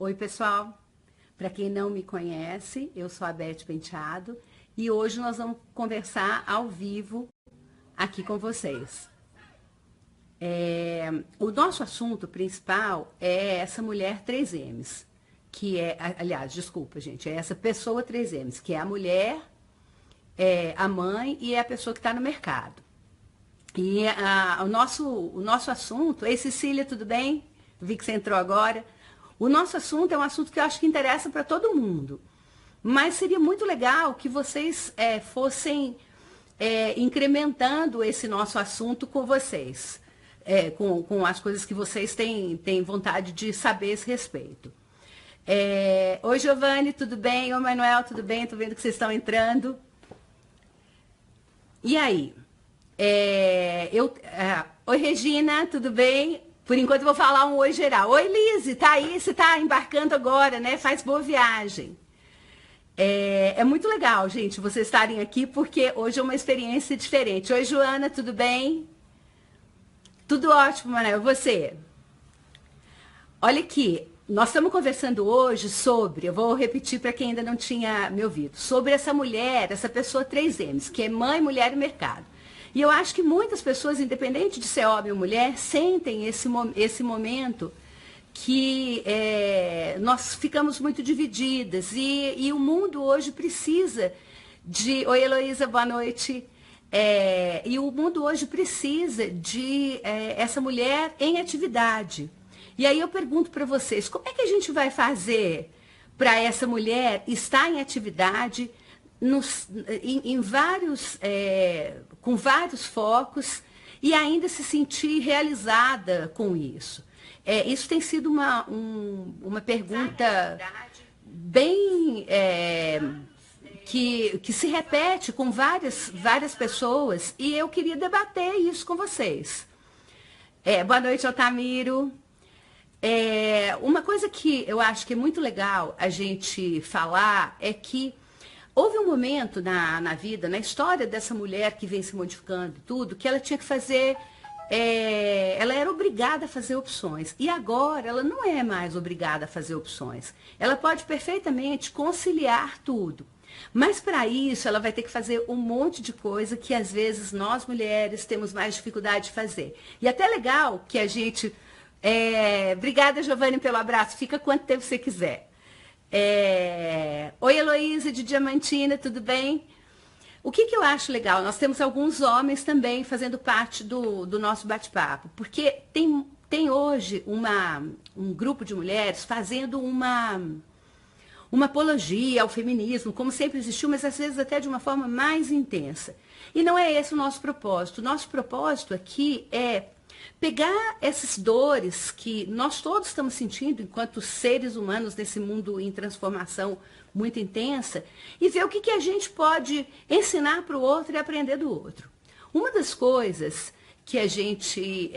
Oi, pessoal. Para quem não me conhece, eu sou a Beth Penteado e hoje nós vamos conversar ao vivo aqui com vocês. O nosso assunto principal é essa mulher 3Ms, que é, aliás, desculpa, gente, é essa pessoa 3Ms, que é a mulher, a mãe e é a pessoa que está no mercado. E o nosso assunto... Ei, Cecília, tudo bem? Vi que você entrou agora. O nosso assunto é um assunto que eu acho que interessa para todo mundo. Mas seria muito legal que vocês fossem incrementando esse nosso assunto com vocês. Com as coisas que vocês têm vontade de saber a esse respeito. Oi, Giovanni, tudo bem? Oi, Manuel, tudo bem? Estou vendo que vocês estão entrando. E aí? Oi, Regina, tudo bem? Por enquanto eu vou falar um oi geral. Oi, Lise, tá aí? Você tá embarcando agora, né? Faz boa viagem. É muito legal, gente, vocês estarem aqui, porque hoje é uma experiência diferente. Oi, Joana, tudo bem? Tudo ótimo, Manuel. Você? Olha aqui, nós estamos conversando hoje sobre, eu vou repetir para quem ainda não tinha me ouvido, sobre essa mulher, essa pessoa 3Ms, que é mãe, mulher e mercado. E eu acho que muitas pessoas, independente de ser homem ou mulher, sentem esse momento que nós ficamos muito divididas. E o mundo hoje precisa de... Oi, Heloísa, boa noite. E o mundo hoje precisa de essa mulher em atividade. E aí eu pergunto para vocês, como é que a gente vai fazer para essa mulher estar em atividade com vários focos e ainda se sentir realizada com isso? Isso tem sido uma pergunta bem que se repete com várias pessoas e eu queria debater isso com vocês. Boa noite, Altamiro. Uma coisa que eu acho que é muito legal a gente falar é que houve um momento na vida, na história dessa mulher que vem se modificando tudo, que ela tinha que fazer, ela era obrigada a fazer opções. E agora ela não é mais obrigada a fazer opções. Ela pode perfeitamente conciliar tudo. Mas para isso ela vai ter que fazer um monte de coisa que às vezes nós mulheres temos mais dificuldade de fazer. E até legal que a gente... obrigada, Giovanni, pelo abraço. Fica quanto tempo você quiser. Oi, Heloísa de Diamantina, tudo bem? O que eu acho legal? Nós temos alguns homens também fazendo parte do nosso bate-papo, porque tem hoje um grupo de mulheres fazendo uma apologia ao feminismo, como sempre existiu, mas às vezes até de uma forma mais intensa. E não é esse o nosso propósito. O nosso propósito aqui é pegar essas dores que nós todos estamos sentindo enquanto seres humanos nesse mundo em transformação muito intensa e ver o que a gente pode ensinar para o outro e aprender do outro. Uma das coisas que a gente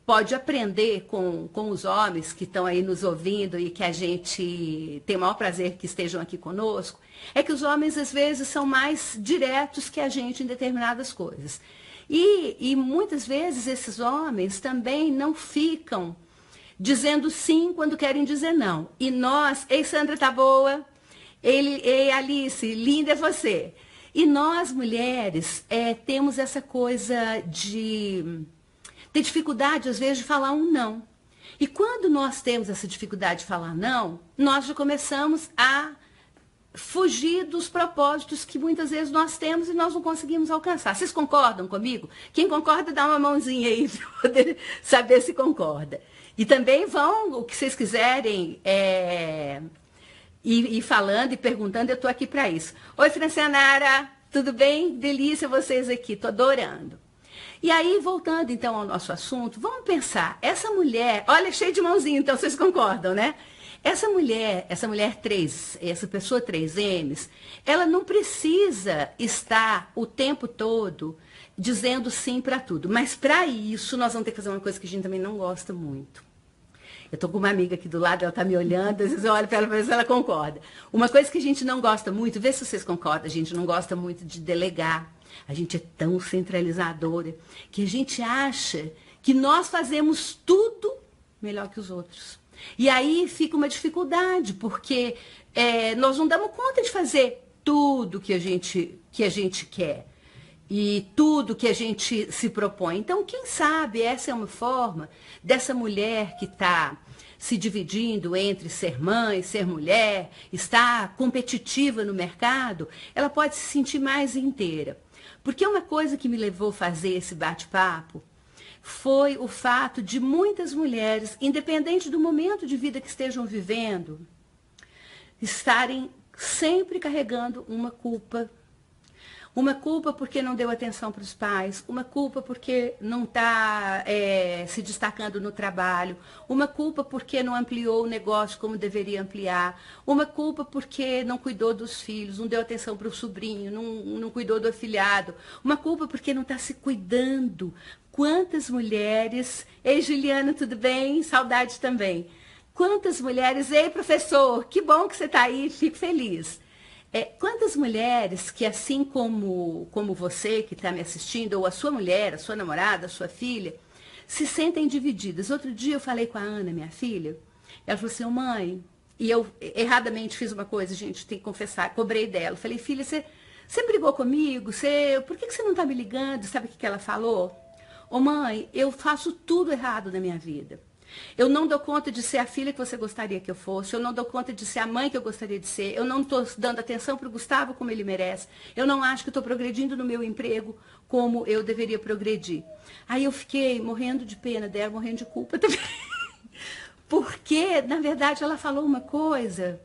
pode aprender com os homens que estão aí nos ouvindo e que a gente tem o maior prazer que estejam aqui conosco, é que os homens às vezes são mais diretos que a gente em determinadas coisas. E muitas vezes esses homens também não ficam dizendo sim quando querem dizer não. E nós, ei Sandra, tá boa? Ei Alice, linda é você. E nós mulheres temos essa coisa de ter dificuldade às vezes de falar um não. E quando nós temos essa dificuldade de falar não, nós já começamos a fugir dos propósitos que muitas vezes nós temos e nós não conseguimos alcançar. Vocês concordam comigo? Quem concorda, dá uma mãozinha aí para poder saber se concorda. E também vão, o que vocês quiserem, ir falando e perguntando, eu estou aqui para isso. Oi, Francianara, tudo bem? Delícia vocês aqui, estou adorando. E aí, voltando então ao nosso assunto, vamos pensar, essa mulher, olha, cheio de mãozinha, então vocês concordam, né? Essa mulher 3, essa pessoa 3Ms, ela não precisa estar o tempo todo dizendo sim para tudo. Mas para isso, nós vamos ter que fazer uma coisa que a gente também não gosta muito. Eu estou com uma amiga aqui do lado, ela está me olhando, às vezes eu olho para ela para ver se ela concorda. Uma coisa que a gente não gosta muito, vê se vocês concordam, a gente não gosta muito de delegar. A gente é tão centralizadora que a gente acha que nós fazemos tudo melhor que os outros. E aí fica uma dificuldade, porque nós não damos conta de fazer tudo que a gente quer e tudo que a gente se propõe. Então, quem sabe essa é uma forma dessa mulher que está se dividindo entre ser mãe, ser mulher, estar competitiva no mercado, ela pode se sentir mais inteira. Porque uma coisa que me levou a fazer esse bate-papo foi o fato de muitas mulheres, independente do momento de vida que estejam vivendo, estarem sempre carregando uma culpa. Uma culpa porque não deu atenção para os pais, uma culpa porque não está se destacando no trabalho, uma culpa porque não ampliou o negócio como deveria ampliar, uma culpa porque não cuidou dos filhos, não deu atenção para o sobrinho, não cuidou do afilhado, uma culpa porque não está se cuidando. Quantas mulheres... Ei, Juliana, tudo bem? Saudade também. Quantas mulheres... Ei, professor, que bom que você está aí, fico feliz. Quantas mulheres que, assim como você que está me assistindo, ou a sua mulher, a sua namorada, a sua filha, se sentem divididas. Outro dia eu falei com a Ana, minha filha, ela falou assim, mãe, e eu erradamente fiz uma coisa, gente, tem que confessar, cobrei dela. Falei, filha, você brigou comigo? Por que você não está me ligando? Sabe o que ela falou? Mãe, eu faço tudo errado na minha vida. Eu não dou conta de ser a filha que você gostaria que eu fosse, eu não dou conta de ser a mãe que eu gostaria de ser, eu não estou dando atenção para o Gustavo como ele merece, eu não acho que estou progredindo no meu emprego como eu deveria progredir. Aí eu fiquei morrendo de pena dela, morrendo de culpa também, porque, na verdade, ela falou uma coisa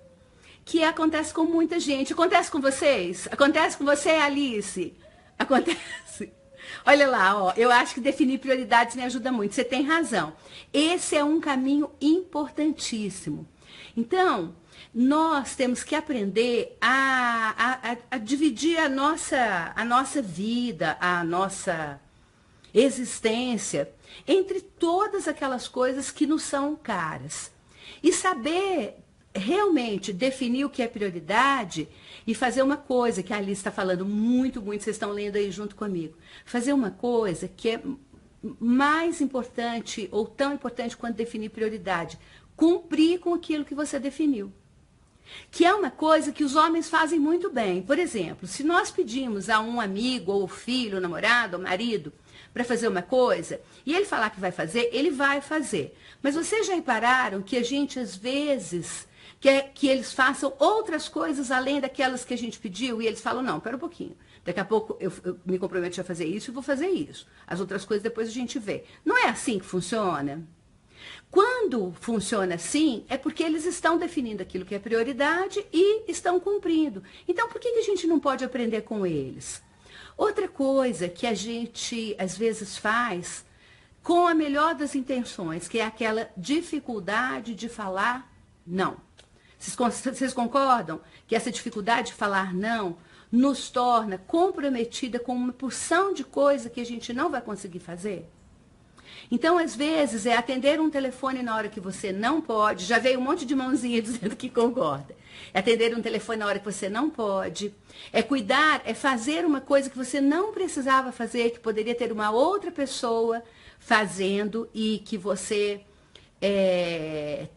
que acontece com muita gente. Acontece com vocês? Acontece com você, Alice? Acontece. Olha lá, ó, eu acho que definir prioridades me ajuda muito. Você tem razão. Esse é um caminho importantíssimo. Então, nós temos que aprender a dividir a nossa vida, a nossa existência, entre todas aquelas coisas que nos são caras. E saber realmente definir o que é prioridade e fazer uma coisa que a Alice está falando muito, vocês estão lendo aí junto comigo. Fazer uma coisa que é mais importante ou tão importante quanto definir prioridade. Cumprir com aquilo que você definiu. Que é uma coisa que os homens fazem muito bem. Por exemplo, se nós pedimos a um amigo, ou filho, ou namorado, ou marido, para fazer uma coisa, e ele falar que vai fazer, ele vai fazer. Mas vocês já repararam que a gente, às vezes, quer que eles façam outras coisas além daquelas que a gente pediu, e eles falam, não, pera um pouquinho. Daqui a pouco eu me comprometo a fazer isso e vou fazer isso. As outras coisas depois a gente vê. Não é assim que funciona? Quando funciona assim, é porque eles estão definindo aquilo que é prioridade e estão cumprindo. Então, por que a gente não pode aprender com eles? Outra coisa que a gente, às vezes, faz com a melhor das intenções, que é aquela dificuldade de falar não. Vocês concordam que essa dificuldade de falar não nos torna comprometida com uma porção de coisa que a gente não vai conseguir fazer? Então, às vezes, é atender um telefone na hora que você não pode. Já veio um monte de mãozinha dizendo que concorda. É atender um telefone na hora que você não pode. É cuidar, é fazer uma coisa que você não precisava fazer, que poderia ter uma outra pessoa fazendo e que você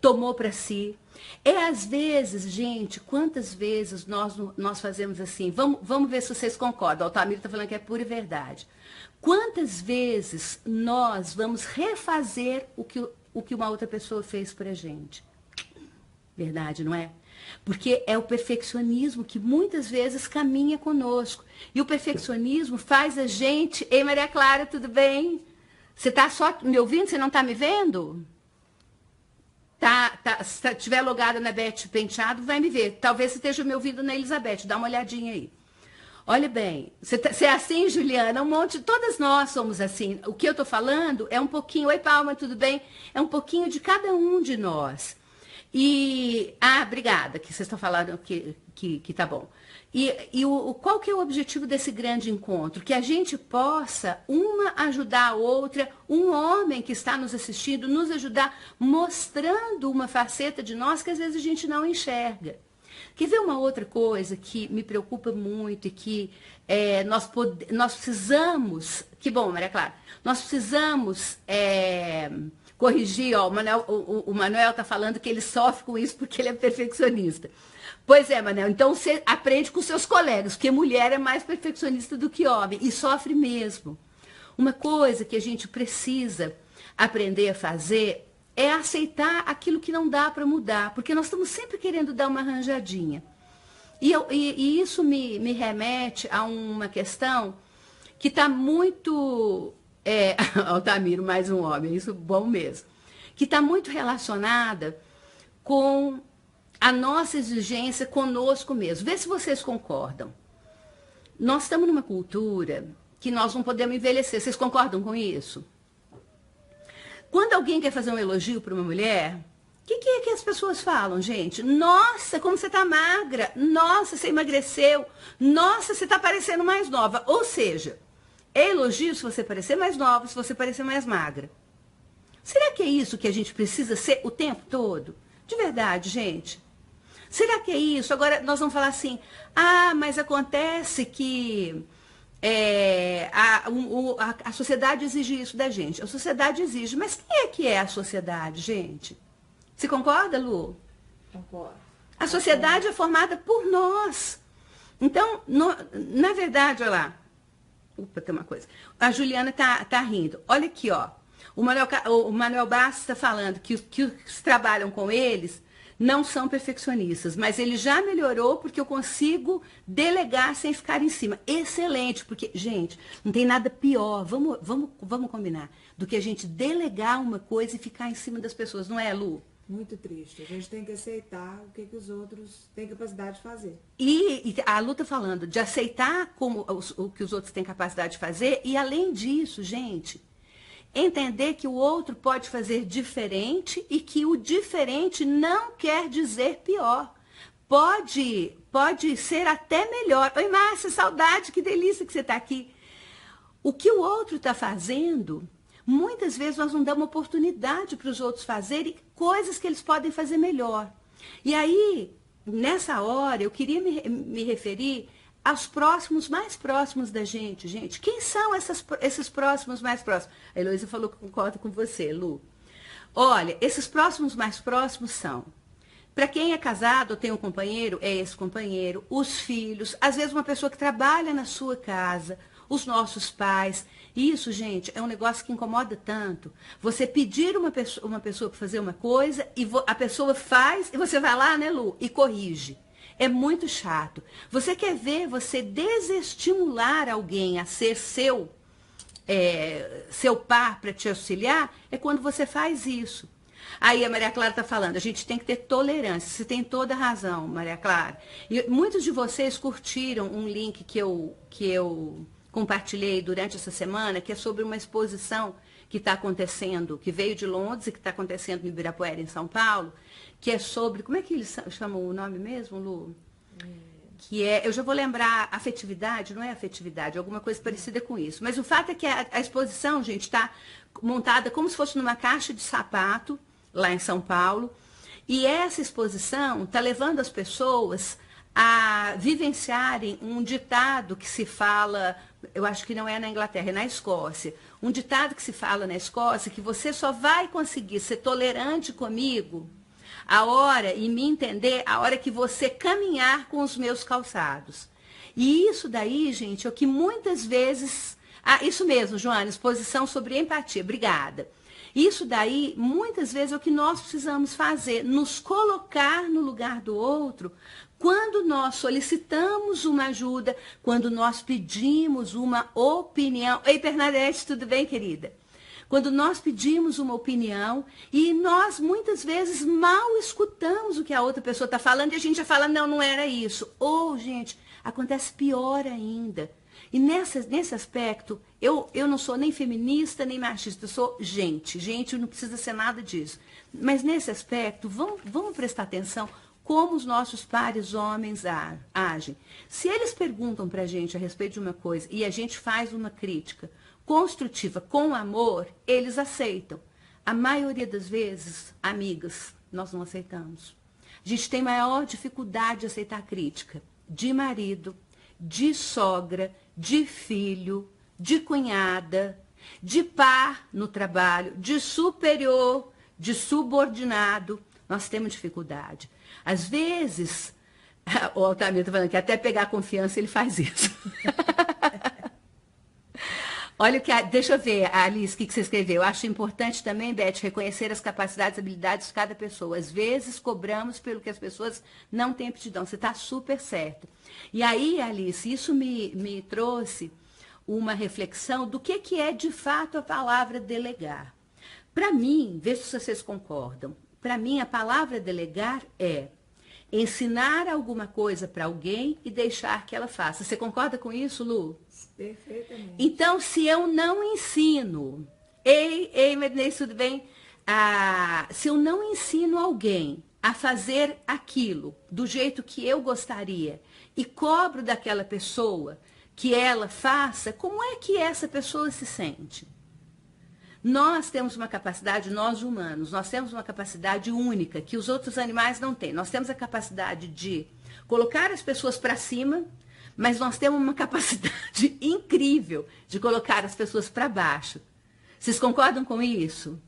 tomou para si. Às vezes, gente, quantas vezes nós fazemos assim? Vamos ver se vocês concordam. O Altamiro está falando que é pura verdade. Quantas vezes nós vamos refazer o que uma outra pessoa fez pra gente? Verdade, não é? Porque é o perfeccionismo que muitas vezes caminha conosco. E o perfeccionismo faz a gente... Ei, Maria Clara, tudo bem? Você está só me ouvindo? Você não está me vendo? Se estiver logada na Beth Penteado, vai me ver. Talvez você esteja me ouvindo na Elizabeth. Dá uma olhadinha aí. Olha bem, você é assim, Juliana? Todas nós somos assim. O que eu estou falando é um pouquinho... Oi, Palma, tudo bem? É um pouquinho de cada um de nós. Obrigada, que vocês estão falando que tá bom. Qual que é o objetivo desse grande encontro? Que a gente possa, uma ajudar a outra, um homem que está nos assistindo, nos ajudar, mostrando uma faceta de nós que às vezes a gente não enxerga. Quer ver uma outra coisa que me preocupa muito e que nós precisamos... Que bom, Maria Clara. Nós precisamos corrigir, ó, o Manuel tá falando que ele sofre com isso porque ele é perfeccionista. Pois é, Manuel, então você aprende com seus colegas, porque mulher é mais perfeccionista do que homem, e sofre mesmo. Uma coisa que a gente precisa aprender a fazer é aceitar aquilo que não dá para mudar, porque nós estamos sempre querendo dar uma arranjadinha. E isso me remete a uma questão que está muito... Altamiro, mais um homem, isso bom mesmo. Que está muito relacionada com a nossa exigência conosco mesmo. Vê se vocês concordam. Nós estamos numa cultura que nós não podemos envelhecer. Vocês concordam com isso? Quando alguém quer fazer um elogio para uma mulher, o que é que as pessoas falam, gente? Nossa, como você está magra. Nossa, você emagreceu. Nossa, você está parecendo mais nova. Ou seja, é elogio se você parecer mais nova, se você parecer mais magra. Será que é isso que a gente precisa ser o tempo todo? De verdade, gente. Será que é isso? Agora nós vamos falar assim, mas acontece que a sociedade exige isso da gente. A sociedade exige, mas quem é que é a sociedade, gente? Você concorda, Lu? Concordo. A sociedade é formada por nós. Então, na verdade, olha lá. Opa, tem uma coisa. A Juliana tá rindo. Olha aqui, ó. O Manuel Bastos está falando que os trabalham com eles não são perfeccionistas, mas ele já melhorou porque eu consigo delegar sem ficar em cima. Excelente, porque, gente, não tem nada pior, vamos combinar, do que a gente delegar uma coisa e ficar em cima das pessoas, não é, Lu? Muito triste. A gente tem que aceitar o que os outros têm capacidade de fazer. E a Lu está falando de aceitar o que os outros têm capacidade de fazer, e além disso, gente, entender que o outro pode fazer diferente e que o diferente não quer dizer pior. Pode ser até melhor. Oi, Márcia, saudade, que delícia que você está aqui. O que o outro está fazendo, muitas vezes nós não damos oportunidade para os outros fazerem coisas que eles podem fazer melhor. E aí, nessa hora, eu queria me referir aos próximos, mais próximos da gente. Gente, quem são esses próximos mais próximos? A Heloísa falou que concorda com você, Lu. Olha, esses próximos mais próximos são, para quem é casado ou tem um companheiro, é esse companheiro, os filhos, às vezes uma pessoa que trabalha na sua casa, os nossos pais. Isso, gente, é um negócio que incomoda tanto. Você pedir uma pessoa para fazer uma coisa, e a pessoa faz, e você vai lá, né, Lu, e corrige. É muito chato. Você quer ver você desestimular alguém a ser seu par para te auxiliar? É quando você faz isso. Aí a Maria Clara está falando, a gente tem que ter tolerância. Você tem toda a razão, Maria Clara. E muitos de vocês curtiram um link que eu compartilhei durante essa semana, que é sobre uma exposição que está acontecendo, que veio de Londres e que está acontecendo no Ibirapuera, em São Paulo, que é sobre, como é que eles chamam o nome mesmo, Lu? Que eu já vou lembrar, afetividade, não é afetividade, alguma coisa parecida com isso. Mas o fato é que a exposição, gente, está montada como se fosse numa caixa de sapato, lá em São Paulo, e essa exposição está levando as pessoas a vivenciarem um ditado que se fala, eu acho que não é na Inglaterra, é na Escócia, um ditado que se fala na Escócia, que você só vai conseguir ser tolerante comigo e me entender a hora que você caminhar com os meus calçados. E isso daí, gente, é o que muitas vezes... isso mesmo, Joana, exposição sobre empatia, obrigada. Isso daí, muitas vezes, é o que nós precisamos fazer, nos colocar no lugar do outro, quando nós solicitamos uma ajuda, quando nós pedimos uma opinião. Ei, Bernadette, tudo bem, querida? Quando nós pedimos uma opinião e nós, muitas vezes, mal escutamos o que a outra pessoa está falando e a gente já fala, não era isso. Ou, gente, acontece pior ainda. E nesse aspecto, eu não sou nem feminista, nem machista, eu sou gente. Gente, não precisa ser nada disso. Mas nesse aspecto, vamos prestar atenção como os nossos pares homens agem. Se eles perguntam para a gente a respeito de uma coisa e a gente faz uma crítica construtiva com amor, eles aceitam. A maioria das vezes, amigas, nós não aceitamos. A gente tem maior dificuldade de aceitar crítica de marido, de sogra, de filho, de cunhada. de par no trabalho, de superior, de subordinado, nós temos dificuldade. Às vezes, o Altamiro está falando que até pegar confiança ele faz isso. Olha o que, deixa eu ver, Alice, o que você escreveu. Eu acho importante também, Beth, reconhecer as capacidades e habilidades de cada pessoa. Às vezes cobramos pelo que as pessoas não têm aptidão. Você está super certo. E aí, Alice, isso me trouxe uma reflexão do que é de fato a palavra delegar. Para mim, veja se vocês concordam, para mim a palavra delegar é ensinar alguma coisa para alguém e deixar que ela faça. Você concorda com isso, Lu? Perfeitamente. Então, se eu não ensino, ei, Mednei, tudo bem? Se eu não ensino alguém a fazer aquilo do jeito que eu gostaria e cobro daquela pessoa que ela faça, como é que essa pessoa se sente? Nós temos uma capacidade, nós humanos, nós temos uma capacidade única que os outros animais não têm. Nós temos a capacidade de colocar as pessoas para cima, mas nós temos uma capacidade incrível de colocar as pessoas para baixo. Vocês concordam com isso?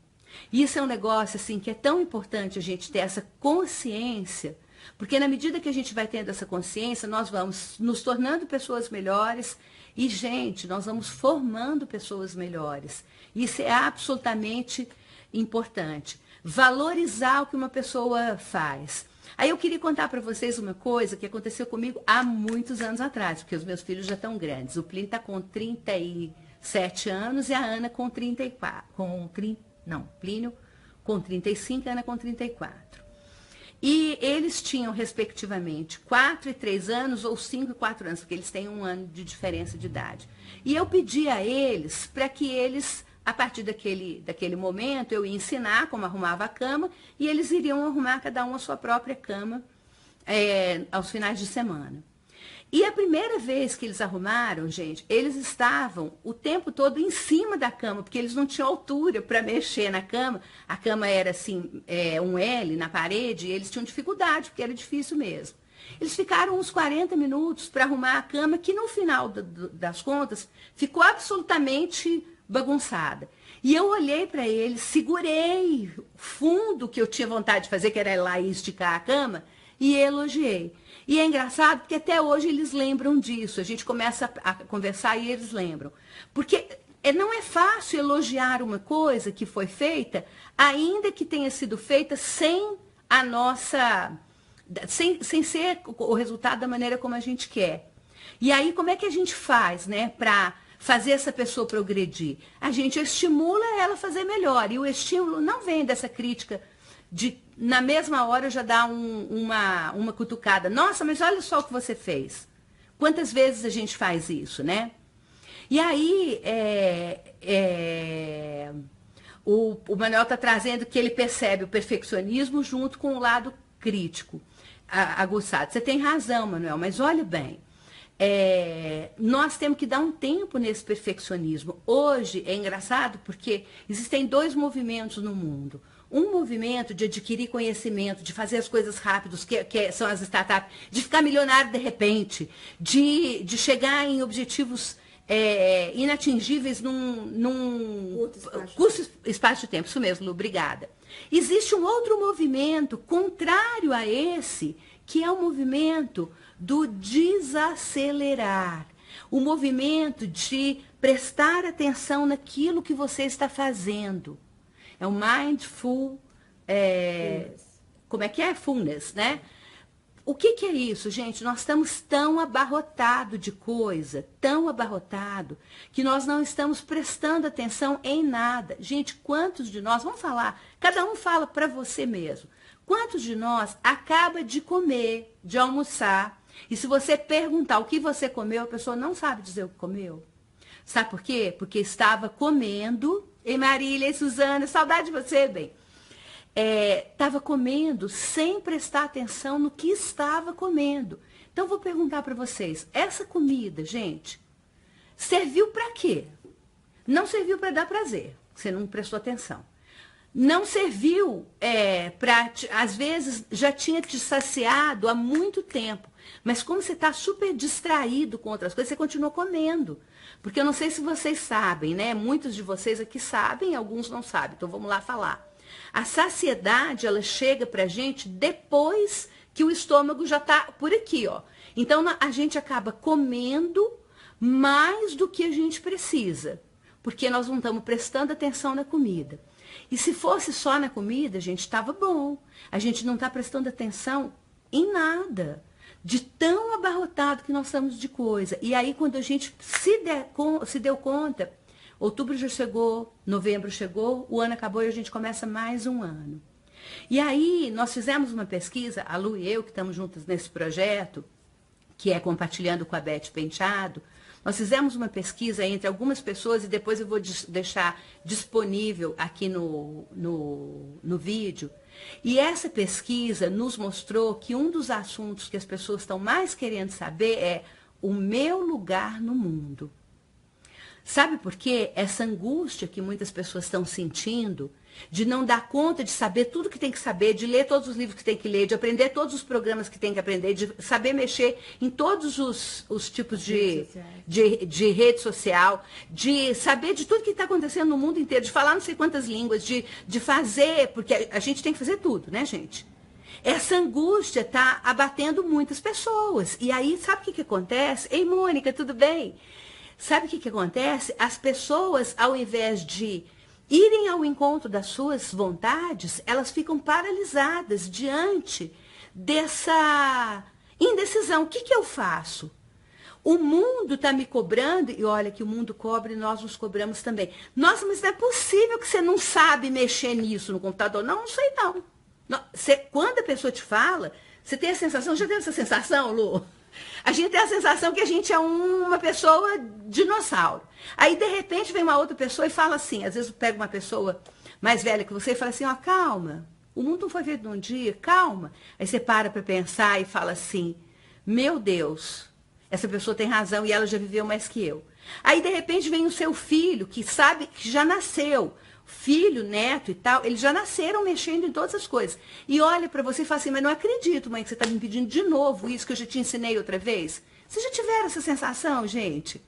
Isso é um negócio assim que é tão importante a gente ter essa consciência, porque na medida que a gente vai tendo essa consciência, nós vamos nos tornando pessoas melhores e, gente, nós vamos formando pessoas melhores. Isso é absolutamente importante. Valorizar o que uma pessoa faz. Aí eu queria contar para vocês uma coisa que aconteceu comigo há muitos anos atrás, porque os meus filhos já estão grandes. O Plínio está com 37 anos e a Ana com 34. Plínio com 35 e a Ana com 34. E eles tinham, respectivamente, 4 e 3 anos ou 5 e 4 anos, porque eles têm 1 ano de diferença de idade. E eu pedi a eles para que eles, a partir daquele momento, eu ia ensinar como arrumava a cama e eles iriam arrumar cada um a sua própria cama aos finais de semana. E a primeira vez que eles arrumaram, gente, eles estavam o tempo todo em cima da cama, porque eles não tinham altura para mexer na cama. A cama era assim, um L na parede, e eles tinham dificuldade, porque era difícil mesmo. Eles ficaram uns 40 minutos para arrumar a cama, que no final das contas ficou absolutamente bagunçada. E eu olhei para eles, segurei o fundo que eu tinha vontade de fazer, que era ir lá e esticar a cama, e elogiei. E é engraçado porque até hoje eles lembram disso. A gente começa a conversar e eles lembram. Porque não é fácil elogiar uma coisa que foi feita, ainda que tenha sido feita sem a nossa... sem ser o resultado da maneira como a gente quer. E aí, como é que a gente faz, né, para fazer essa pessoa progredir? A gente estimula ela a fazer melhor. E o estímulo não vem dessa crítica de, na mesma hora, já dar uma cutucada. Nossa, mas olha só o que você fez. Quantas vezes a gente faz isso, né? E aí, o Manuel está trazendo que ele percebe o perfeccionismo junto com o lado crítico, aguçado. Você tem razão, Manuel, mas olha bem. Nós temos que dar um tempo nesse perfeccionismo. Hoje é engraçado porque existem 2 movimentos no mundo. Um movimento de adquirir conhecimento, de fazer as coisas rápidos, que são as startups, de ficar milionário de repente, de chegar em objetivos inatingíveis num curto espaço de tempo. Isso mesmo, Lu, obrigada. Existe um outro movimento contrário a esse, que é o movimento do desacelerar. O movimento de prestar atenção naquilo que você está fazendo. É o mindful, como é que é? Fullness, né? O que é isso, gente? Nós estamos tão abarrotados de coisa, tão abarrotado, que nós não estamos prestando atenção em nada. Gente, quantos de nós, vamos falar, cada um fala para você mesmo, quantos de nós acaba de comer, de almoçar, e se você perguntar o que você comeu, a pessoa não sabe dizer o que comeu? Sabe por quê? Porque estava comendo. Ei, Marília, e Suzana, saudade de você, bem. Estava comendo sem prestar atenção no que estava comendo. Então, vou perguntar para vocês, essa comida, gente, serviu para quê? Não serviu para dar prazer, você não prestou atenção. Não serviu para, às vezes, já tinha te saciado há muito tempo. Mas como você está super distraído com outras coisas, você continua comendo. Porque eu não sei se vocês sabem, né? Muitos de vocês aqui sabem, alguns não sabem. Então vamos lá falar. A saciedade, ela chega pra gente depois que o estômago já tá por aqui, ó. Então a gente acaba comendo mais do que a gente precisa, porque nós não estamos prestando atenção na comida. E se fosse só na comida, gente, estava bom. A gente não está prestando atenção em nada, de tão abarrotado que nós estamos de coisa. E aí, quando a gente se deu conta, outubro já chegou, novembro chegou, o ano acabou e a gente começa mais um ano. E aí, nós fizemos uma pesquisa, a Lu e eu, que estamos juntas nesse projeto, que é Compartilhando com a Beth Penteado, nós fizemos uma pesquisa entre algumas pessoas e depois eu vou deixar disponível aqui no vídeo. E essa pesquisa nos mostrou que um dos assuntos que as pessoas estão mais querendo saber é o meu lugar no mundo. Sabe por quê? Essa angústia que muitas pessoas estão sentindo de não dar conta de saber tudo que tem que saber, de ler todos os livros que tem que ler, de aprender todos os programas que tem que aprender, de saber mexer em todos os tipos de rede social, de saber de tudo que está acontecendo no mundo inteiro, de falar não sei quantas línguas, de fazer, porque a gente tem que fazer tudo, né, gente? Essa angústia está abatendo muitas pessoas. E aí, sabe o que acontece? Ei, Mônica, tudo bem? Sabe o que acontece? As pessoas, ao invés de irem ao encontro das suas vontades, elas ficam paralisadas diante dessa indecisão. O que eu faço? O mundo está me cobrando, e olha que o mundo cobra e nós nos cobramos também. Nossa, mas não é possível que você não sabe mexer nisso no computador. Não, não sei não. Quando a pessoa te fala, você tem a sensação, já teve essa sensação, Lu? A gente tem a sensação que a gente é uma pessoa dinossauro. Aí, de repente, vem uma outra pessoa e fala assim, às vezes eu pego uma pessoa mais velha que você e fala assim, ó, calma, o mundo não foi feito num dia, calma. Aí você para pensar e fala assim, meu Deus, essa pessoa tem razão e ela já viveu mais que eu. Aí, de repente, vem o seu filho, que sabe que já nasceu, filho, neto e tal, eles já nasceram mexendo em todas as coisas. E olha para você e fala assim, mas não acredito, mãe, que você está me pedindo de novo isso que eu já te ensinei outra vez. Vocês já tiveram essa sensação, gente?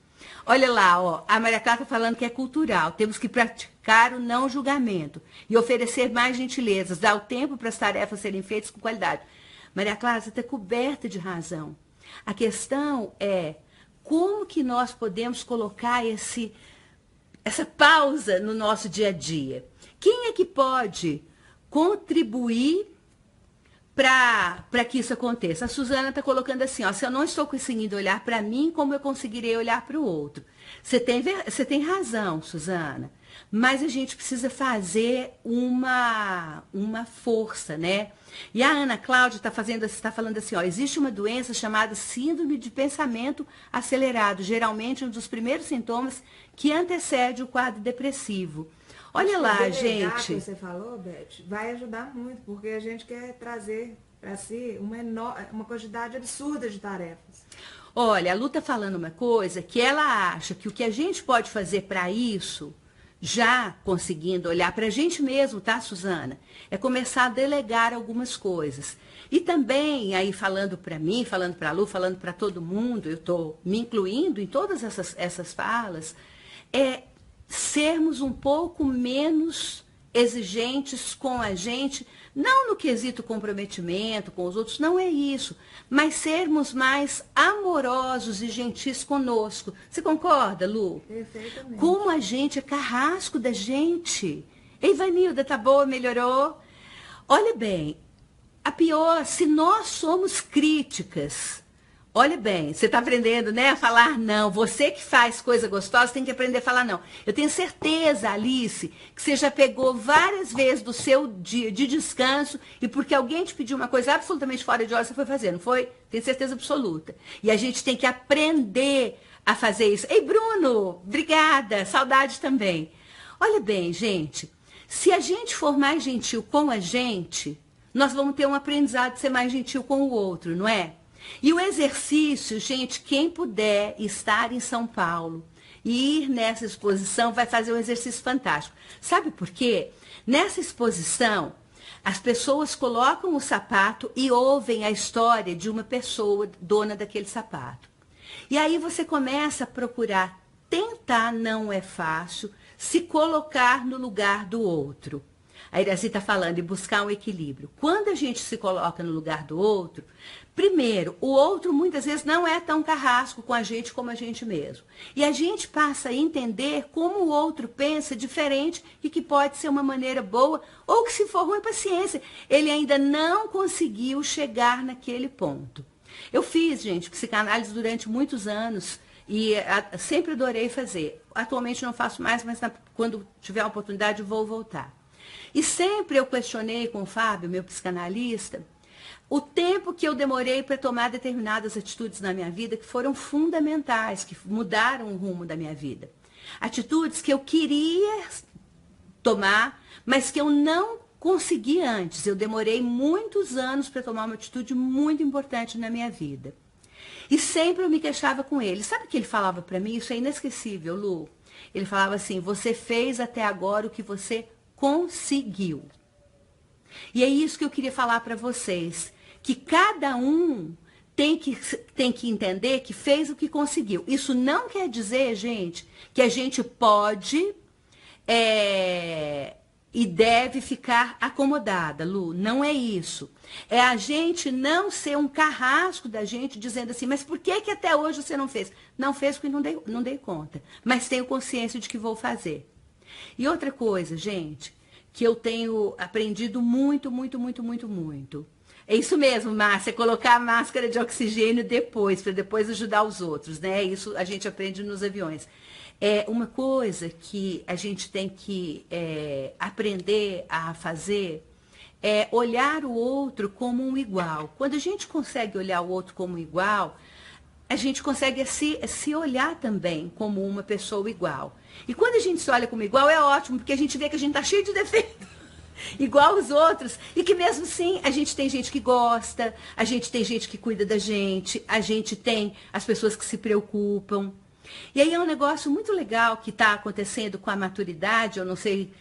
Olha lá, ó, a Maria Clara está falando que é cultural. Temos que praticar o não julgamento e oferecer mais gentilezas, dar o tempo para as tarefas serem feitas com qualidade. Maria Clara, você está coberta de razão. A questão é como que nós podemos colocar essa pausa no nosso dia a dia. Quem é que pode contribuir para que isso aconteça? A Suzana está colocando assim, ó, se eu não estou conseguindo olhar para mim, como eu conseguirei olhar para o outro? Você tem razão, Suzana, mas a gente precisa fazer uma força, né? E a Ana Cláudia está falando assim, ó, existe uma doença chamada síndrome de pensamento acelerado, geralmente um dos primeiros sintomas que antecede o quadro depressivo. Olha lá, gente. Que você falou, Beth, vai ajudar muito, porque a gente quer trazer para si uma quantidade absurda de tarefas. Olha, a Lu está falando uma coisa que ela acha que o que a gente pode fazer para isso, já conseguindo olhar para a gente mesmo, tá, Suzana? É começar a delegar algumas coisas. E também, aí falando para mim, falando para a Lu, falando para todo mundo, eu estou me incluindo em todas essas falas, é sermos um pouco menos exigentes com a gente, não no quesito comprometimento com os outros, não é isso, mas sermos mais amorosos e gentis conosco. Você concorda, Lu? Perfeitamente. Como a gente é carrasco da gente. Ei, Vanilda, tá boa, melhorou? Olha bem, a pior, se nós somos críticas, olha bem, você está aprendendo, né, a falar não. Você que faz coisa gostosa tem que aprender a falar não. Eu tenho certeza, Alice, que você já pegou várias vezes do seu dia de descanso e porque alguém te pediu uma coisa absolutamente fora de hora, você foi fazer, não foi? Tenho certeza absoluta. E a gente tem que aprender a fazer isso. Ei, Bruno, obrigada, saudade também. Olha bem, gente, se a gente for mais gentil com a gente, nós vamos ter um aprendizado de ser mais gentil com o outro, não é? E o exercício, gente, quem puder estar em São Paulo e ir nessa exposição vai fazer um exercício fantástico. Sabe por quê? Nessa exposição, as pessoas colocam o sapato e ouvem a história de uma pessoa dona daquele sapato. E aí você começa a procurar tentar, não é fácil, se colocar no lugar do outro. A Iraci está falando de buscar um equilíbrio. Quando a gente se coloca no lugar do outro, primeiro, o outro muitas vezes não é tão carrasco com a gente como a gente mesmo. E a gente passa a entender como o outro pensa diferente e que pode ser uma maneira boa, ou que se for ruim, paciência. Ele ainda não conseguiu chegar naquele ponto. Eu fiz, gente, psicanálise durante muitos anos e sempre adorei fazer. Atualmente não faço mais, mas quando tiver a oportunidade vou voltar. E sempre eu questionei com o Fábio, meu psicanalista, o tempo que eu demorei para tomar determinadas atitudes na minha vida que foram fundamentais, que mudaram o rumo da minha vida. Atitudes que eu queria tomar, mas que eu não consegui antes. Eu demorei muitos anos para tomar uma atitude muito importante na minha vida. E sempre eu me queixava com ele. Sabe o que ele falava para mim? Isso é inesquecível, Lu. Ele falava assim, você fez até agora o que você conseguiu. E é isso que eu queria falar para vocês, que cada um tem que entender que fez o que conseguiu. Isso não quer dizer, gente, que a gente pode e deve ficar acomodada, Lu. Não é isso. É a gente não ser um carrasco da gente dizendo assim, mas por que até hoje você não fez? Não fez porque não dei conta, mas tenho consciência de que vou fazer. E outra coisa, gente, que eu tenho aprendido muito, muito, muito, muito, muito. É isso mesmo, Márcia, colocar a máscara de oxigênio depois, para depois ajudar os outros, né? Isso a gente aprende nos aviões. É uma coisa que a gente tem que aprender a fazer é olhar o outro como um igual. Quando a gente consegue olhar o outro como igual, a gente consegue se olhar também como uma pessoa igual. E quando a gente se olha como igual, é ótimo, porque a gente vê que a gente está cheio de defeitos, igual os outros, e que mesmo assim a gente tem gente que gosta, a gente tem gente que cuida da gente, a gente tem as pessoas que se preocupam. E aí é um negócio muito legal que está acontecendo com a maturidade, eu não sei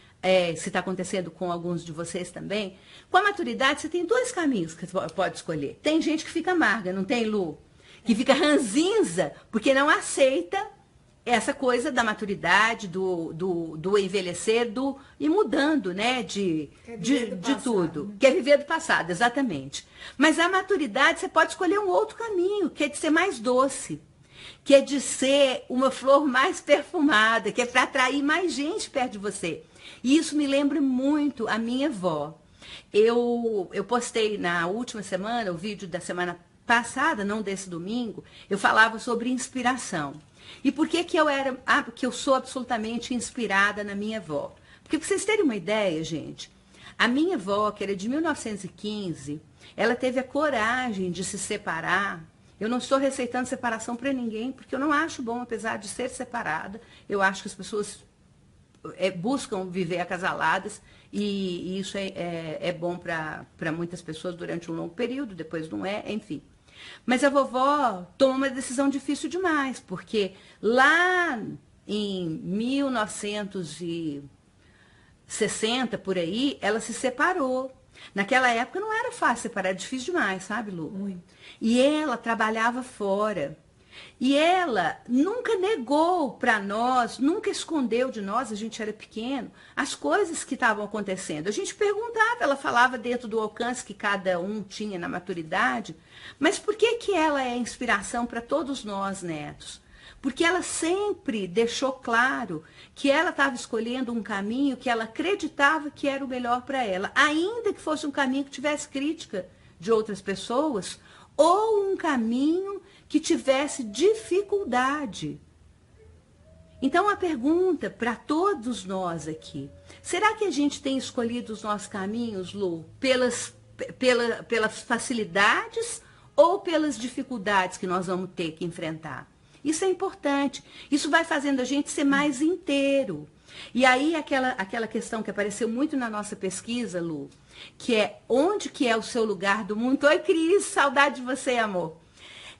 se está acontecendo com alguns de vocês também. Com a maturidade, você tem dois caminhos que você pode escolher. Tem gente que fica amarga, não tem, Lu? Que fica ranzinza, porque não aceita essa coisa da maturidade, do envelhecer, e mudando, né, de tudo. Quer viver do passado, exatamente. Mas a maturidade, você pode escolher um outro caminho, que é de ser mais doce, que é de ser uma flor mais perfumada, que é para atrair mais gente perto de você. E isso me lembra muito a minha avó. Eu postei na última semana, o vídeo da semana passada, não desse domingo, eu falava sobre inspiração. E por que eu sou absolutamente inspirada na minha avó? Porque para vocês terem uma ideia, gente, a minha avó, que era de 1915, ela teve a coragem de se separar. Eu não estou receitando separação para ninguém, porque eu não acho bom, apesar de ser separada, eu acho que as pessoas buscam viver acasaladas, e isso é bom para muitas pessoas durante um longo período, depois não é, enfim. Mas a vovó tomou uma decisão difícil demais, porque lá em 1960, por aí, ela se separou. Naquela época não era fácil separar, era difícil demais, sabe, Lu? Muito. E ela trabalhava fora. E ela nunca negou para nós, nunca escondeu de nós, a gente era pequeno, as coisas que estavam acontecendo. A gente perguntava, ela falava dentro do alcance que cada um tinha na maturidade, mas por que ela é inspiração para todos nós, netos? Porque ela sempre deixou claro que ela estava escolhendo um caminho que ela acreditava que era o melhor para ela, ainda que fosse um caminho que tivesse crítica de outras pessoas, ou um caminho que tivesse dificuldade. Então, a pergunta para todos nós aqui, será que a gente tem escolhido os nossos caminhos, Lu, pelas facilidades ou pelas dificuldades que nós vamos ter que enfrentar? Isso é importante. Isso vai fazendo a gente ser mais inteiro. E aí, aquela questão que apareceu muito na nossa pesquisa, Lu, que é onde que é o seu lugar do mundo? Oi, Cris, saudade de você, amor.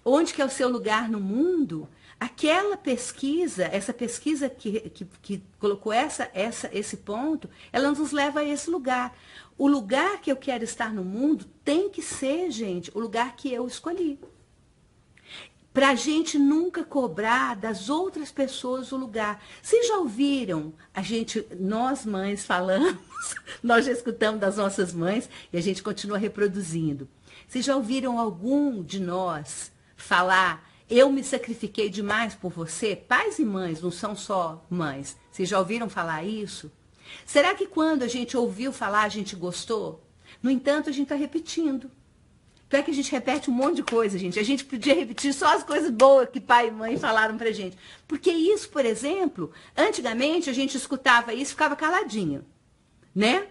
Onde que é o seu lugar no mundo? Aquela pesquisa, essa pesquisa que colocou esse ponto, ela nos leva a esse lugar. O lugar que eu quero estar no mundo tem que ser, gente, o lugar que eu escolhi. para a gente nunca cobrar das outras pessoas o lugar. Vocês já ouviram nós mães falamos, nós já escutamos das nossas mães e a gente continua reproduzindo. Vocês já ouviram algum de nós falar, eu me sacrifiquei demais por você? Pais e mães, não são só mães. Vocês já ouviram falar isso? Será que quando a gente ouviu falar, a gente gostou? No entanto, a gente está repetindo. Então é que a gente repete um monte de coisa, gente. A gente podia repetir só as coisas boas que pai e mãe falaram pra gente. Porque isso, por exemplo, antigamente a gente escutava isso e ficava caladinho, né?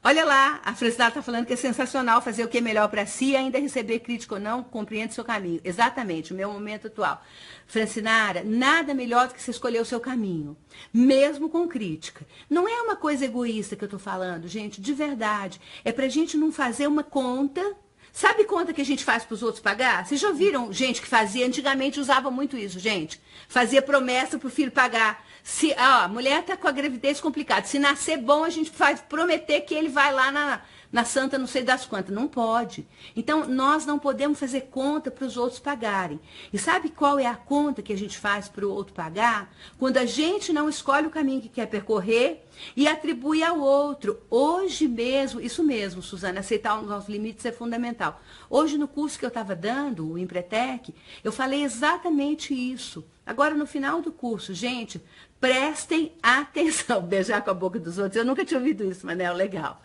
Olha lá, a Francinara está falando que é sensacional fazer o que é melhor para si, ainda receber crítica ou não, compreende seu caminho. Exatamente, o meu momento atual. Francinara, nada melhor do que você escolher o seu caminho, mesmo com crítica. Não é uma coisa egoísta que eu estou falando, gente, de verdade. É para a gente não fazer uma conta. Sabe conta que a gente faz para os outros pagar? Vocês já viram gente que fazia, antigamente usava muito isso, gente. Fazia promessa para o filho pagar. Se a mulher está com a gravidez complicada, se nascer bom, a gente faz prometer que ele vai lá na santa não sei das quantas. Não pode. Então, nós não podemos fazer conta para os outros pagarem. E sabe qual é a conta que a gente faz para o outro pagar? Quando a gente não escolhe o caminho que quer percorrer e atribui ao outro. Hoje mesmo, isso mesmo, Suzana, aceitar os nossos limites é fundamental. Hoje, no curso que eu estava dando, o Empretec, eu falei exatamente isso. Agora, no final do curso, gente, prestem atenção. Beijar com a boca dos outros. Eu nunca tinha ouvido isso, Manel. Legal.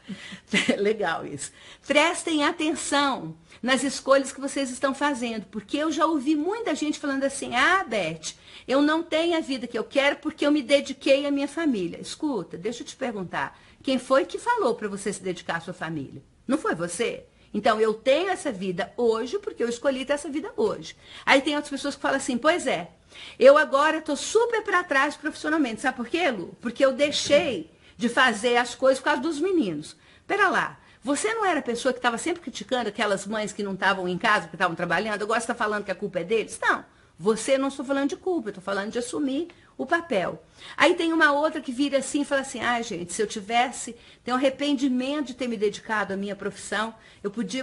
Legal isso. Prestem atenção nas escolhas que vocês estão fazendo. Porque eu já ouvi muita gente falando assim, ah, Beth, eu não tenho a vida que eu quero porque eu me dediquei à minha família. Escuta, deixa eu te perguntar. Quem foi que falou para você se dedicar à sua família? Não foi você? Então, eu tenho essa vida hoje porque eu escolhi ter essa vida hoje. Aí tem outras pessoas que falam assim, pois é, eu agora estou super para trás profissionalmente. Sabe por quê, Lu? Porque eu deixei de fazer as coisas por causa dos meninos. Pera lá, você não era a pessoa que estava sempre criticando aquelas mães que não estavam em casa, que estavam trabalhando? Agora você está falando que a culpa é deles? Não, você não estou falando de culpa, eu estou falando de assumir o papel. Aí tem uma outra que vira assim e fala assim, gente, se eu tivesse, tenho arrependimento de ter me dedicado à minha profissão,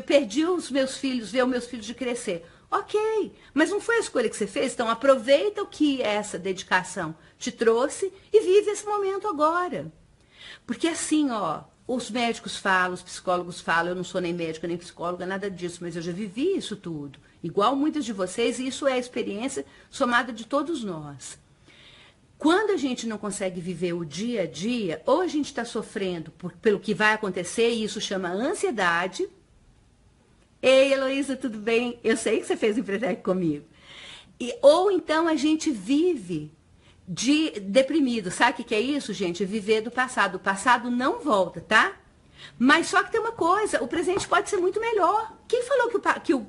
perdi os meus filhos, ver os meus filhos de crescer. Ok, mas não foi a escolha que você fez, então aproveita o que essa dedicação te trouxe e vive esse momento agora. Porque assim, os médicos falam, os psicólogos falam, eu não sou nem médica nem psicóloga, nada disso, mas eu já vivi isso tudo. Igual muitas de vocês, e isso é a experiência somada de todos nós. Quando a gente não consegue viver o dia a dia, ou a gente está sofrendo pelo que vai acontecer, e isso chama ansiedade. Ei, Heloísa, tudo bem? Eu sei que você fez Empretec comigo. Ou então a gente vive deprimido. Sabe o que é isso, gente? Viver do passado. O passado não volta, tá? Mas só que tem uma coisa, o presente pode ser muito melhor. Quem falou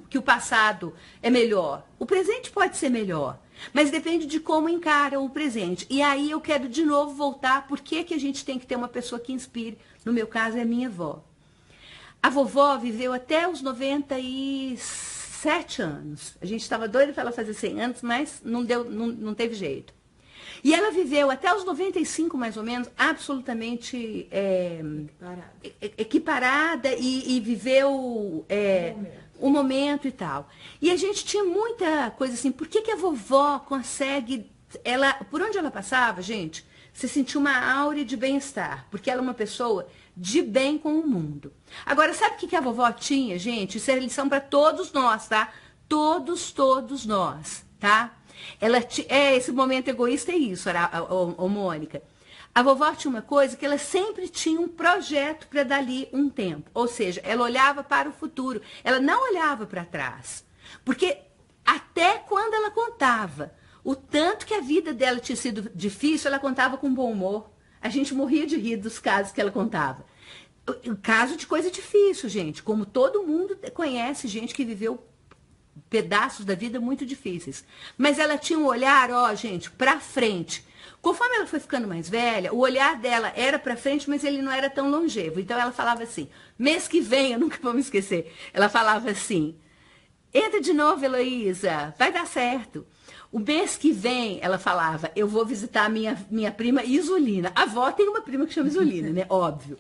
que o passado é melhor? O presente pode ser melhor. Mas depende de como encara o presente. E aí eu quero de novo voltar, por que a gente tem que ter uma pessoa que inspire? No meu caso é a minha avó. A vovó viveu até os 97 anos. A gente estava doida para ela fazer 100 anos, mas não teve jeito. E ela viveu até os 95, mais ou menos, absolutamente equiparada e viveu o momento e tal. E a gente tinha muita coisa assim, por que a vovó consegue... por onde ela passava, gente, você sentia uma áurea de bem-estar, porque ela é uma pessoa de bem com o mundo. Agora, sabe o que a vovó tinha, gente? Isso é lição para todos nós, tá? Todos nós, tá? Esse momento egoísta é isso, Mônica. A vovó tinha uma coisa que ela sempre tinha um projeto para dali um tempo. Ou seja, ela olhava para o futuro. Ela não olhava para trás. Porque até quando ela contava o tanto que a vida dela tinha sido difícil, ela contava com bom humor. A gente morria de rir dos casos que ela contava. O caso de coisa difícil, gente. Como todo mundo conhece gente que viveu pedaços da vida muito difíceis. Mas ela tinha um olhar, gente, para frente. Conforme ela foi ficando mais velha, o olhar dela era para frente, mas ele não era tão longevo. Então ela falava assim, mês que vem, eu nunca vou me esquecer, ela falava assim, entra de novo, Heloísa, vai dar certo. O mês que vem, ela falava, eu vou visitar a minha prima Isolina. A avó tem uma prima que chama Isolina, né? Óbvio.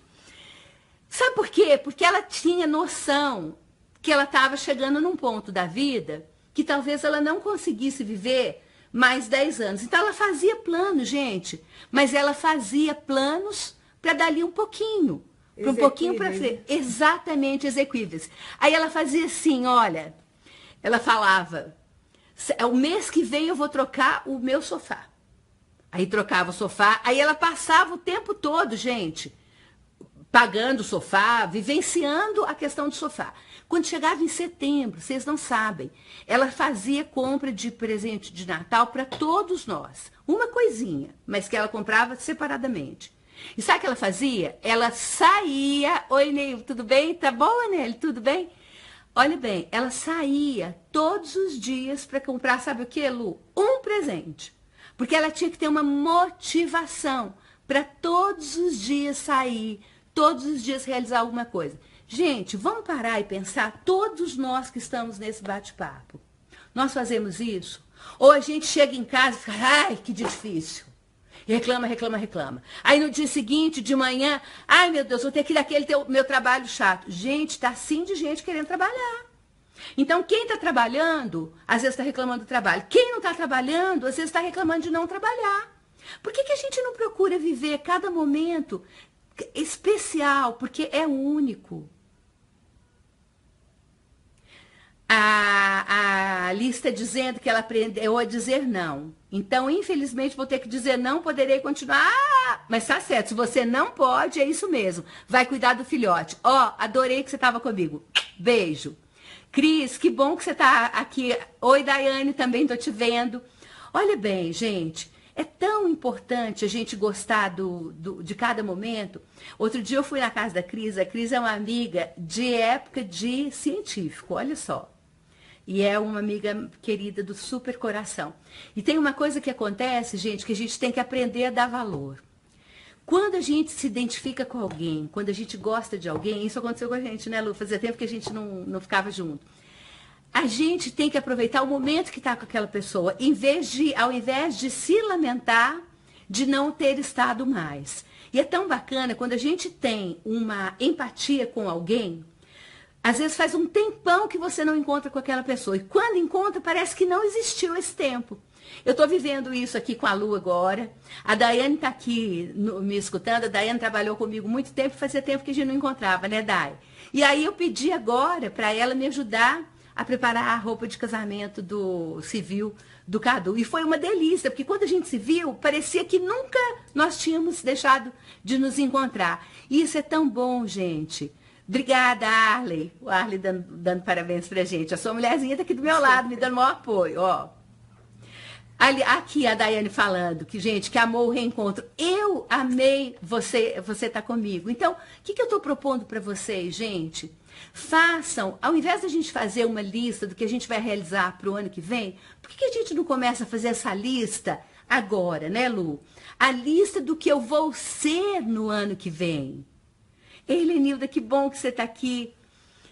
Sabe por quê? Porque ela tinha noção que ela estava chegando num ponto da vida que talvez ela não conseguisse viver mais 10 anos. Então ela fazia planos, gente, mas ela fazia planos para dali um pouquinho, para um pouquinho para frente, exatamente execuíveis. Aí ela fazia assim, olha, ela falava, o mês que vem eu vou trocar o meu sofá. Aí trocava o sofá, aí ela passava o tempo todo, gente, pagando o sofá, vivenciando a questão do sofá. Quando chegava em setembro, vocês não sabem, ela fazia compra de presente de Natal para todos nós. Uma coisinha, mas que ela comprava separadamente. E sabe o que ela fazia? Ela saía... Oi, Neil, tudo bem? Tá bom, Anel? Tudo bem? Olha bem, ela saía todos os dias para comprar, sabe o que, Lu? Um presente. Porque ela tinha que ter uma motivação para todos os dias sair, todos os dias realizar alguma coisa. Gente, vamos parar e pensar, todos nós que estamos nesse bate-papo, nós fazemos isso? Ou a gente chega em casa e fica, ai, que difícil. E reclama, reclama, reclama. Aí no dia seguinte, de manhã, ai meu Deus, vou ter que ir daquele meu trabalho chato. Gente, tá assim de gente querendo trabalhar. Então, quem está trabalhando, às vezes está reclamando do trabalho. Quem não está trabalhando, às vezes está reclamando de não trabalhar. Por que a gente não procura viver cada momento especial? Porque é único. A lista dizendo que ela aprendeu a dizer não. Então, infelizmente, vou ter que dizer não, poderei continuar. Ah, mas tá certo, se você não pode, é isso mesmo. Vai cuidar do filhote. Ó, adorei que você estava comigo. Beijo. Cris, que bom que você está aqui. Oi, Daiane, também estou te vendo. Olha bem, gente, é tão importante a gente gostar de cada momento. Outro dia eu fui na casa da Cris. A Cris é uma amiga de época de científico, olha só. E é uma amiga querida do super coração. E tem uma coisa que acontece, gente, que a gente tem que aprender a dar valor. Quando a gente se identifica com alguém, quando a gente gosta de alguém, isso aconteceu com a gente, né, Lu? Fazia tempo que a gente não ficava junto. A gente tem que aproveitar o momento que está com aquela pessoa, ao invés de se lamentar de não ter estado mais. E é tão bacana quando a gente tem uma empatia com alguém. Às vezes faz um tempão que você não encontra com aquela pessoa. E quando encontra, parece que não existiu esse tempo. Eu estou vivendo isso aqui com a Lu agora. A Daiane está aqui me escutando. A Daiane trabalhou comigo muito tempo. Fazia tempo que a gente não encontrava, né, Dai? E aí eu pedi agora para ela me ajudar a preparar a roupa de casamento do civil do Cadu. E foi uma delícia, porque quando a gente se viu, parecia que nunca nós tínhamos deixado de nos encontrar. E isso é tão bom, gente. Obrigada, Arley. O Arley dando parabéns pra gente. A sua mulherzinha tá aqui do meu lado, me dando maior apoio, ó. Aqui a Daiane falando que, gente, que amou o reencontro. Eu amei você tá comigo. Então, o que eu tô propondo para vocês, gente? Façam, ao invés da gente fazer uma lista do que a gente vai realizar pro ano que vem, por que a gente não começa a fazer essa lista agora, né, Lu? A lista do que eu vou ser no ano que vem. Ei, Lenilda, que bom que você está aqui.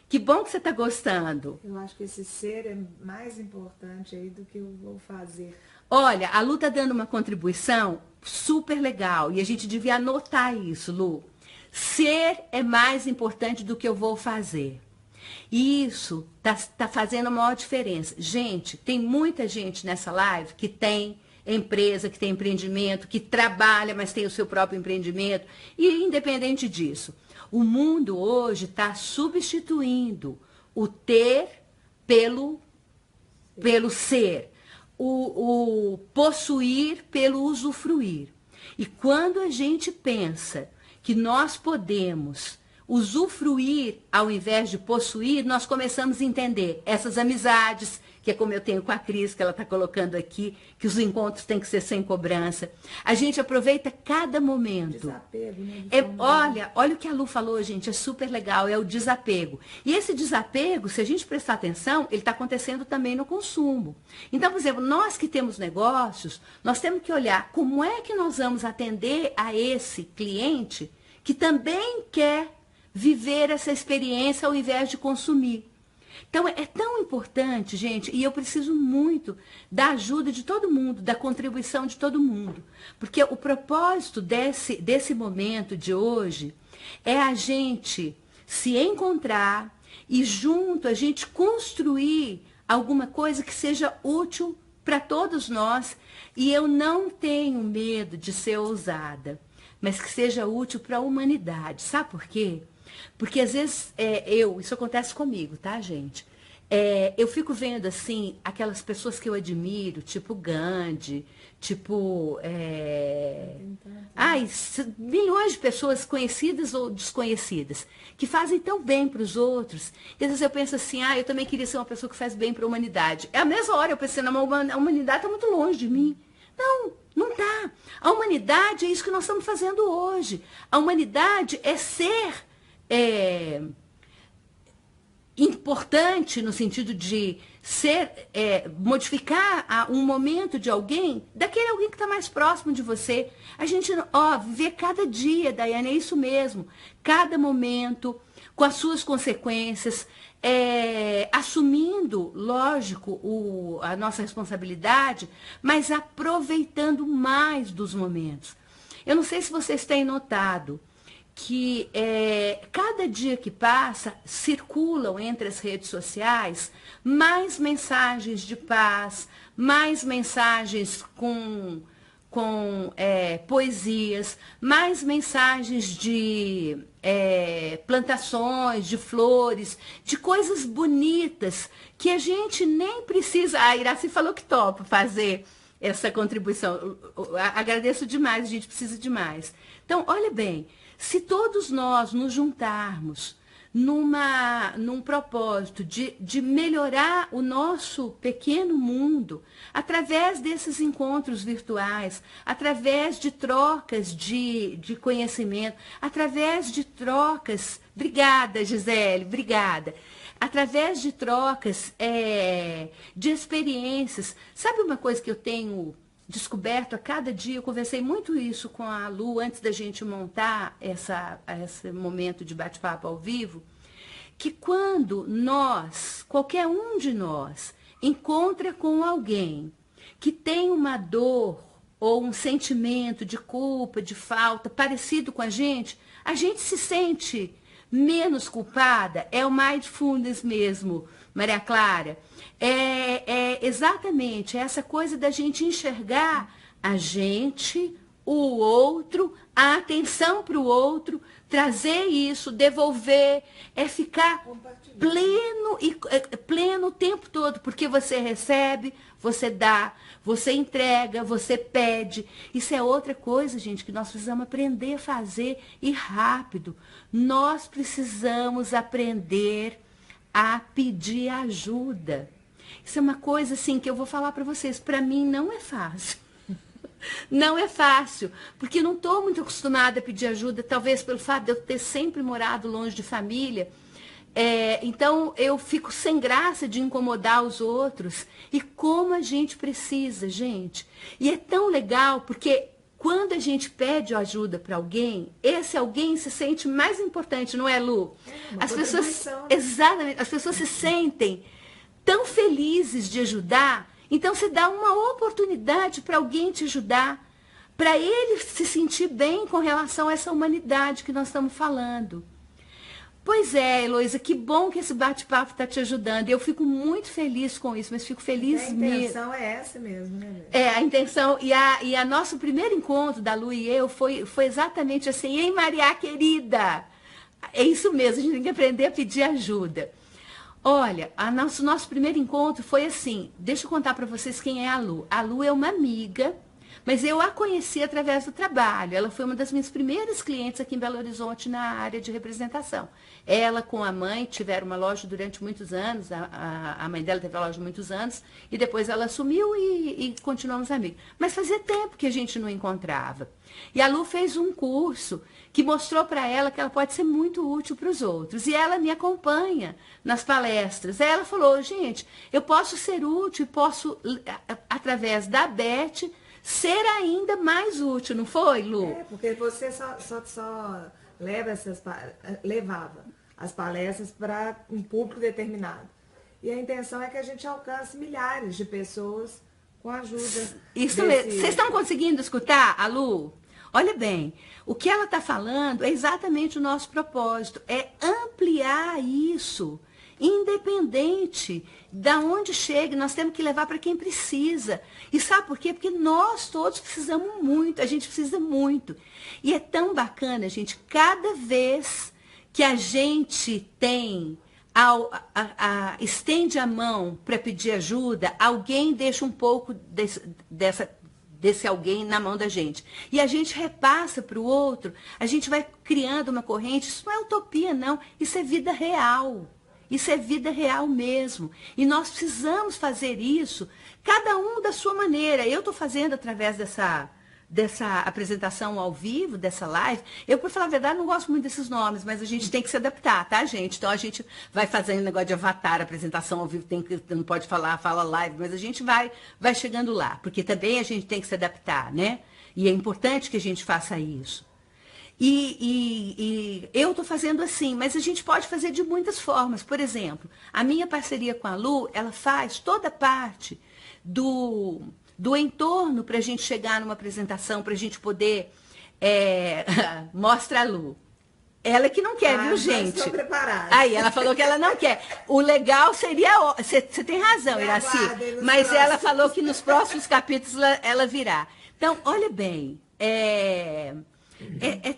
Que bom que você está gostando. Eu acho que esse ser é mais importante aí do que eu vou fazer. Olha, a Lu está dando uma contribuição super legal. E a gente devia anotar isso, Lu. Ser é mais importante do que eu vou fazer. E isso tá fazendo a maior diferença. Gente, tem muita gente nessa live que tem empresa, que tem empreendimento, que trabalha, mas tem o seu próprio empreendimento. E independente disso, o mundo hoje está substituindo o ter pelo ser, o possuir pelo usufruir. E quando a gente pensa que nós podemos usufruir ao invés de possuir, nós começamos a entender essas amizades, que é como eu tenho com a Cris, que ela está colocando aqui, que os encontros têm que ser sem cobrança. A gente aproveita cada momento. Desapego, né? Olha o que a Lu falou, gente, é super legal, é o desapego. E esse desapego, se a gente prestar atenção, ele está acontecendo também no consumo. Então, por exemplo, nós que temos negócios, nós temos que olhar como é que nós vamos atender a esse cliente que também quer viver essa experiência ao invés de consumir. Então, é tão importante, gente, e eu preciso muito da ajuda de todo mundo, da contribuição de todo mundo. Porque o propósito desse momento de hoje é a gente se encontrar e junto a gente construir alguma coisa que seja útil para todos nós. E eu não tenho medo de ser ousada, mas que seja útil para a humanidade. Sabe por quê? Porque às vezes isso acontece comigo, tá, gente? Eu fico vendo assim aquelas pessoas que eu admiro, tipo Gandhi, tipo milhões de pessoas conhecidas ou desconhecidas que fazem tão bem para os outros. E às vezes eu penso assim, eu também queria ser uma pessoa que faz bem para a humanidade. É a mesma hora eu pensei, não, a humanidade está muito longe de mim. Não, não está. A humanidade é isso que nós estamos fazendo hoje. A humanidade é ser importante no sentido de ser, modificar um momento de alguém, daquele alguém que está mais próximo de você. A gente, viver cada dia, Daiane, é isso mesmo. Cada momento, com as suas consequências, assumindo, lógico, a nossa responsabilidade, mas aproveitando mais dos momentos. Eu não sei se vocês têm notado que cada dia que passa, circulam entre as redes sociais mais mensagens de paz, mais mensagens com poesias, mais mensagens de plantações, de flores, de coisas bonitas, que a gente nem precisa... A Iraci falou que topa fazer essa contribuição. Agradeço demais, a gente precisa demais. Então, olha bem, se todos nós nos juntarmos num propósito de melhorar o nosso pequeno mundo, através desses encontros virtuais, através de trocas de conhecimento, através de trocas... Obrigada, Gisele, obrigada. Através de trocas de experiências. Sabe uma coisa que eu tenho descoberto a cada dia? Eu conversei muito isso com a Lu antes da gente montar esse momento de bate-papo ao vivo, que quando qualquer um de nós, encontra com alguém que tem uma dor ou um sentimento de culpa, de falta, parecido com a gente se sente menos culpada. É o mindfulness mesmo, Maria Clara. Exatamente essa coisa da gente enxergar a gente, o outro, a atenção para o outro, trazer isso, devolver, ficar pleno o tempo todo, porque você recebe, você dá, você entrega, você pede. Isso é outra coisa, gente, que nós precisamos aprender a fazer, e rápido. Nós precisamos aprender a pedir ajuda. Isso é uma coisa assim que eu vou falar para vocês, para mim não é fácil. Não é fácil, porque não estou muito acostumada a pedir ajuda, talvez pelo fato de eu ter sempre morado longe de família. Então eu fico sem graça de incomodar os outros. E como a gente precisa, gente. E é tão legal, porque quando a gente pede ajuda para alguém, esse alguém se sente mais importante, não é, Lu? As pessoas, exatamente, as pessoas se sentem tão felizes de ajudar. Então, você dá uma oportunidade para alguém te ajudar, para ele se sentir bem com relação a essa humanidade que nós estamos falando. Pois é, Heloísa, que bom que esse bate-papo está te ajudando. Eu fico muito feliz com isso, mas fico feliz mesmo. A intenção é essa mesmo, né? A intenção, e a nosso primeiro encontro da Lu e eu foi exatamente assim: ei, Maria querida, é isso mesmo, a gente tem que aprender a pedir ajuda. Olha, nosso primeiro encontro foi assim. Deixa eu contar para vocês quem é a Lu. A Lu é uma amiga, mas eu a conheci através do trabalho. Ela foi uma das minhas primeiras clientes aqui em Belo Horizonte na área de representação. Ela com a mãe tiveram uma loja durante muitos anos, a mãe dela teve a loja muitos anos, e depois ela assumiu e continuamos amigos. Mas fazia tempo que a gente não encontrava. E a Lu fez um curso que mostrou para ela que ela pode ser muito útil para os outros. E ela me acompanha nas palestras. Aí ela falou: gente, eu posso ser útil, posso, através da Beth, ser ainda mais útil. Não foi, Lu? Porque você só levava as palestras para um público determinado. E a intenção é que a gente alcance milhares de pessoas com a ajuda. Isso mesmo. Vocês estão conseguindo escutar a Lu? Olha bem, o que ela está falando é exatamente o nosso propósito, é ampliar isso. independente da onde chegue, nós temos que levar para quem precisa. E sabe por quê? Porque nós todos precisamos muito, a gente precisa muito. E é tão bacana, gente, cada vez que a gente tem, estende a mão para pedir ajuda, alguém deixa um pouco desse alguém na mão da gente. E a gente repassa para o outro, a gente vai criando uma corrente. Isso não é utopia, não. Isso é vida real. Isso é vida real mesmo. E nós precisamos fazer isso, cada um da sua maneira. Eu estou fazendo através dessa apresentação ao vivo, dessa live. Eu, por falar a verdade, não gosto muito desses nomes, mas a gente tem que se adaptar, tá, gente? Então a gente vai fazendo negócio de avatar, apresentação ao vivo, não pode falar, fala live, mas a gente vai chegando lá, porque também a gente tem que se adaptar, né? E é importante que a gente faça isso. E eu estou fazendo assim, mas a gente pode fazer de muitas formas. Por exemplo, a minha parceria com a Lu, ela faz toda a parte do entorno para a gente chegar numa apresentação, para a gente poder... Mostra a Lu. Ela que não quer, viu, gente? Estou preparada. Aí, ela falou que ela não quer. O legal seria... Você tem razão, Iraci. Mas ela falou que nos próximos capítulos ela virá. Então, olha bem... É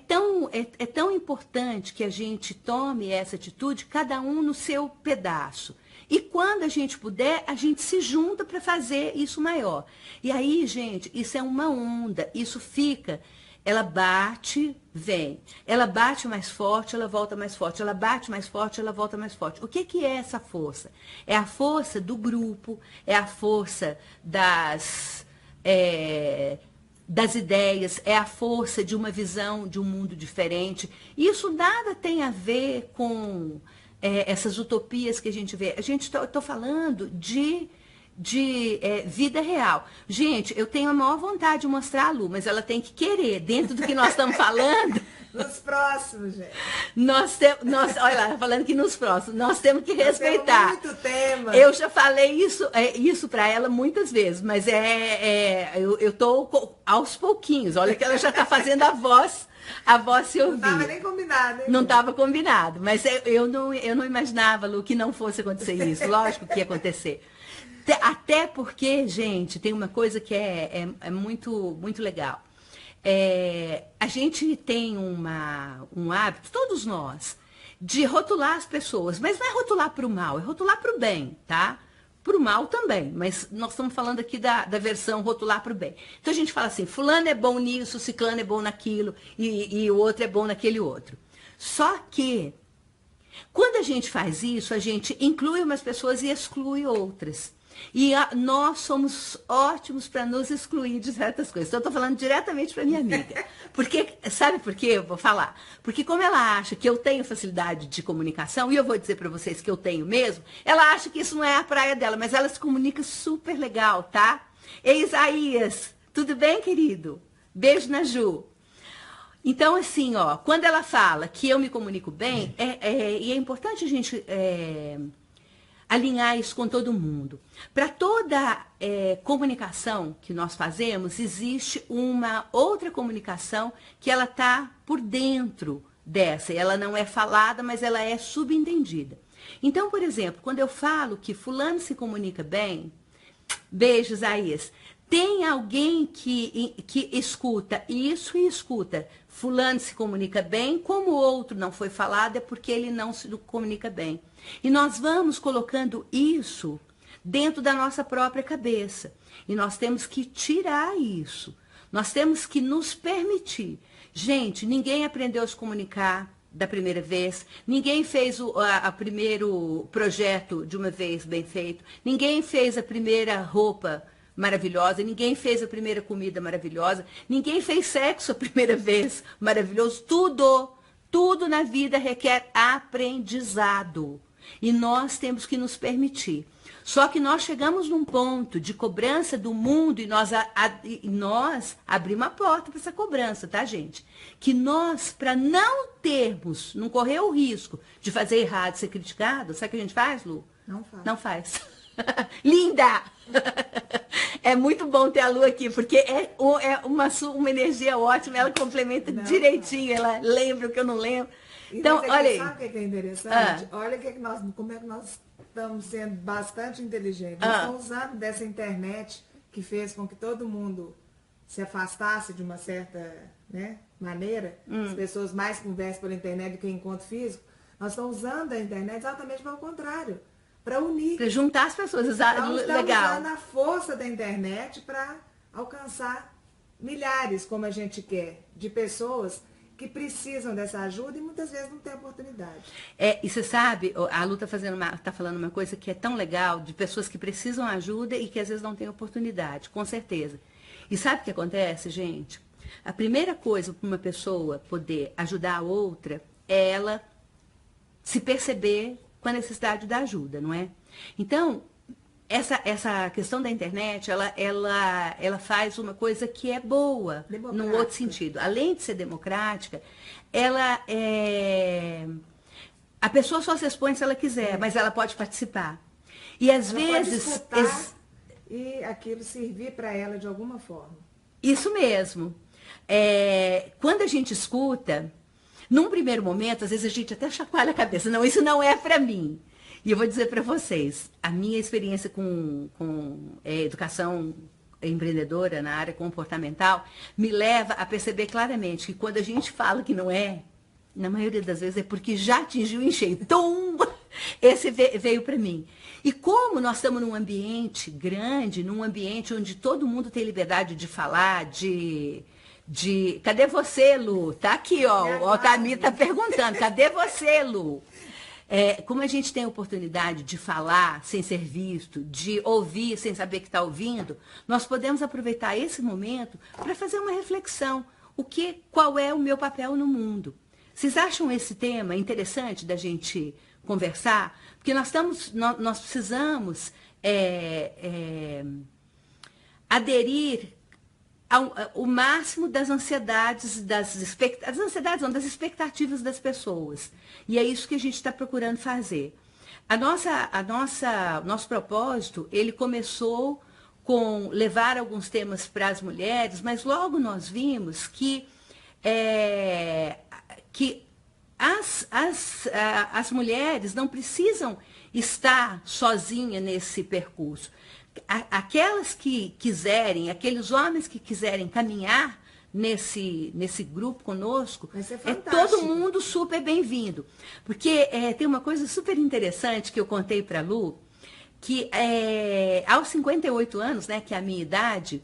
tão importante que a gente tome essa atitude, cada um no seu pedaço. E quando a gente puder, a gente se junta para fazer isso maior. E aí, gente, isso é uma onda, isso fica, ela bate, vem. Ela bate mais forte, ela volta mais forte. Ela bate mais forte, ela volta mais forte. O que é essa força? É a força do grupo, é a força das ideias, é a força de uma visão de um mundo diferente. Isso nada tem a ver com essas utopias que a gente vê. Estou falando de vida real. Gente, eu tenho a maior vontade de mostrar a Lu, mas ela tem que querer, dentro do que nós estamos falando. Nos próximos, gente. Olha lá, falando que nos próximos, nós temos que respeitar. Temos muito tema. Eu já falei isso para ela muitas vezes, mas eu estou aos pouquinhos. Olha que ela já está fazendo a voz se ouvir. Não estava nem combinado, hein? Não estava combinado, mas eu não imaginava, Lu, que não fosse acontecer isso. Lógico que ia acontecer. Até porque, gente, tem uma coisa que é muito, muito legal. A gente tem um hábito, todos nós, de rotular as pessoas, mas não é rotular para o mal, é rotular para o bem, tá? Para o mal também, mas nós estamos falando aqui da versão rotular para o bem. Então a gente fala assim, fulano é bom nisso, ciclano é bom naquilo, e o outro é bom naquele outro. Só que, quando a gente faz isso, a gente inclui umas pessoas e exclui outras. E nós somos ótimos para nos excluir de certas coisas. Então, eu estou falando diretamente para minha amiga. Porque, sabe por quê? Eu vou falar. Porque como ela acha que eu tenho facilidade de comunicação, e eu vou dizer para vocês que eu tenho mesmo, ela acha que isso não é a praia dela, mas ela se comunica super legal, tá? Ei, Isaías, tudo bem, querido? Beijo na Ju. Então, assim, quando ela fala que eu me comunico bem, e é importante a gente... alinhar isso com todo mundo. Para toda comunicação que nós fazemos, existe uma outra comunicação que ela está por dentro dessa. Ela não é falada, mas ela é subentendida. Então, por exemplo, quando eu falo que fulano se comunica bem, beijo, Isaías, tem alguém que escuta isso e escuta. Fulano se comunica bem, como o outro não foi falado, é porque ele não se comunica bem. E nós vamos colocando isso dentro da nossa própria cabeça. E nós temos que tirar isso. Nós temos que nos permitir. Gente, ninguém aprendeu a se comunicar da primeira vez. Ninguém fez o primeiro projeto de uma vez bem feito. Ninguém fez a primeira roupa maravilhosa, ninguém fez a primeira comida maravilhosa, ninguém fez sexo a primeira vez maravilhoso, tudo na vida requer aprendizado e nós temos que nos permitir. Só que nós chegamos num ponto de cobrança do mundo e nós abrimos a porta para essa cobrança, tá, gente? Que nós, para não correr o risco de fazer errado, ser criticado, sabe o que a gente faz, Lu? Não faz. Não faz. Linda! É muito bom ter a Lu aqui, porque é uma energia ótima, ela complementa direitinho, ela lembra o que eu não lembro. Então, mas olha aí. sabe o que é interessante? Olha como é que nós estamos sendo bastante inteligentes. Nós estamos usando dessa internet que fez com que todo mundo se afastasse de uma certa, né, maneira. As pessoas mais conversam pela internet do que em encontro físico. Nós estamos usando a internet exatamente para o contrário. Para unir. Para juntar as pessoas. Nós estamos Legal. usando a força da internet para alcançar milhares, como a gente quer, de pessoas que precisam dessa ajuda e muitas vezes não têm oportunidade. E você sabe, a Lu tá falando uma coisa que é tão legal, de pessoas que precisam ajuda e que às vezes não têm oportunidade, com certeza. E sabe o que acontece, gente? A primeira coisa para uma pessoa poder ajudar a outra é ela se perceber com a necessidade da ajuda, não é? Então, essa questão da internet, ela faz uma coisa que é boa, num outro sentido. Além de ser democrática, a pessoa só se expõe se ela quiser, mas ela pode participar. E às vezes... Pode escutar e aquilo servir para ela de alguma forma. Isso mesmo. Quando a gente escuta, num primeiro momento, às vezes a gente até chacoalha a cabeça. Não, isso não é para mim. E eu vou dizer para vocês, a minha experiência com educação empreendedora na área comportamental me leva a perceber claramente que quando a gente fala que não é, na maioria das vezes é porque já atingiu em cheio. Tum! Esse veio para mim. E como nós estamos num ambiente grande, num ambiente onde todo mundo tem liberdade de falar, Cadê você, Lu? Tá aqui, ó. O Tamir tá perguntando, cadê você, Lu? Como a gente tem a oportunidade de falar sem ser visto, de ouvir sem saber que está ouvindo, nós podemos aproveitar esse momento para fazer uma reflexão. Qual é o meu papel no mundo? Vocês acham esse tema interessante da gente conversar? Porque nós precisamos aderir o máximo das ansiedades, das expectativas das pessoas. E é isso que a gente está procurando fazer. Nosso propósito, ele começou com levar alguns temas para as mulheres, mas logo nós vimos que as mulheres não precisam estar sozinhas nesse percurso. Aquelas que quiserem, aqueles homens que quiserem caminhar nesse grupo conosco, todo mundo super bem-vindo. Porque tem uma coisa super interessante que eu contei para a Lu, que aos 58 anos, né, que é a minha idade,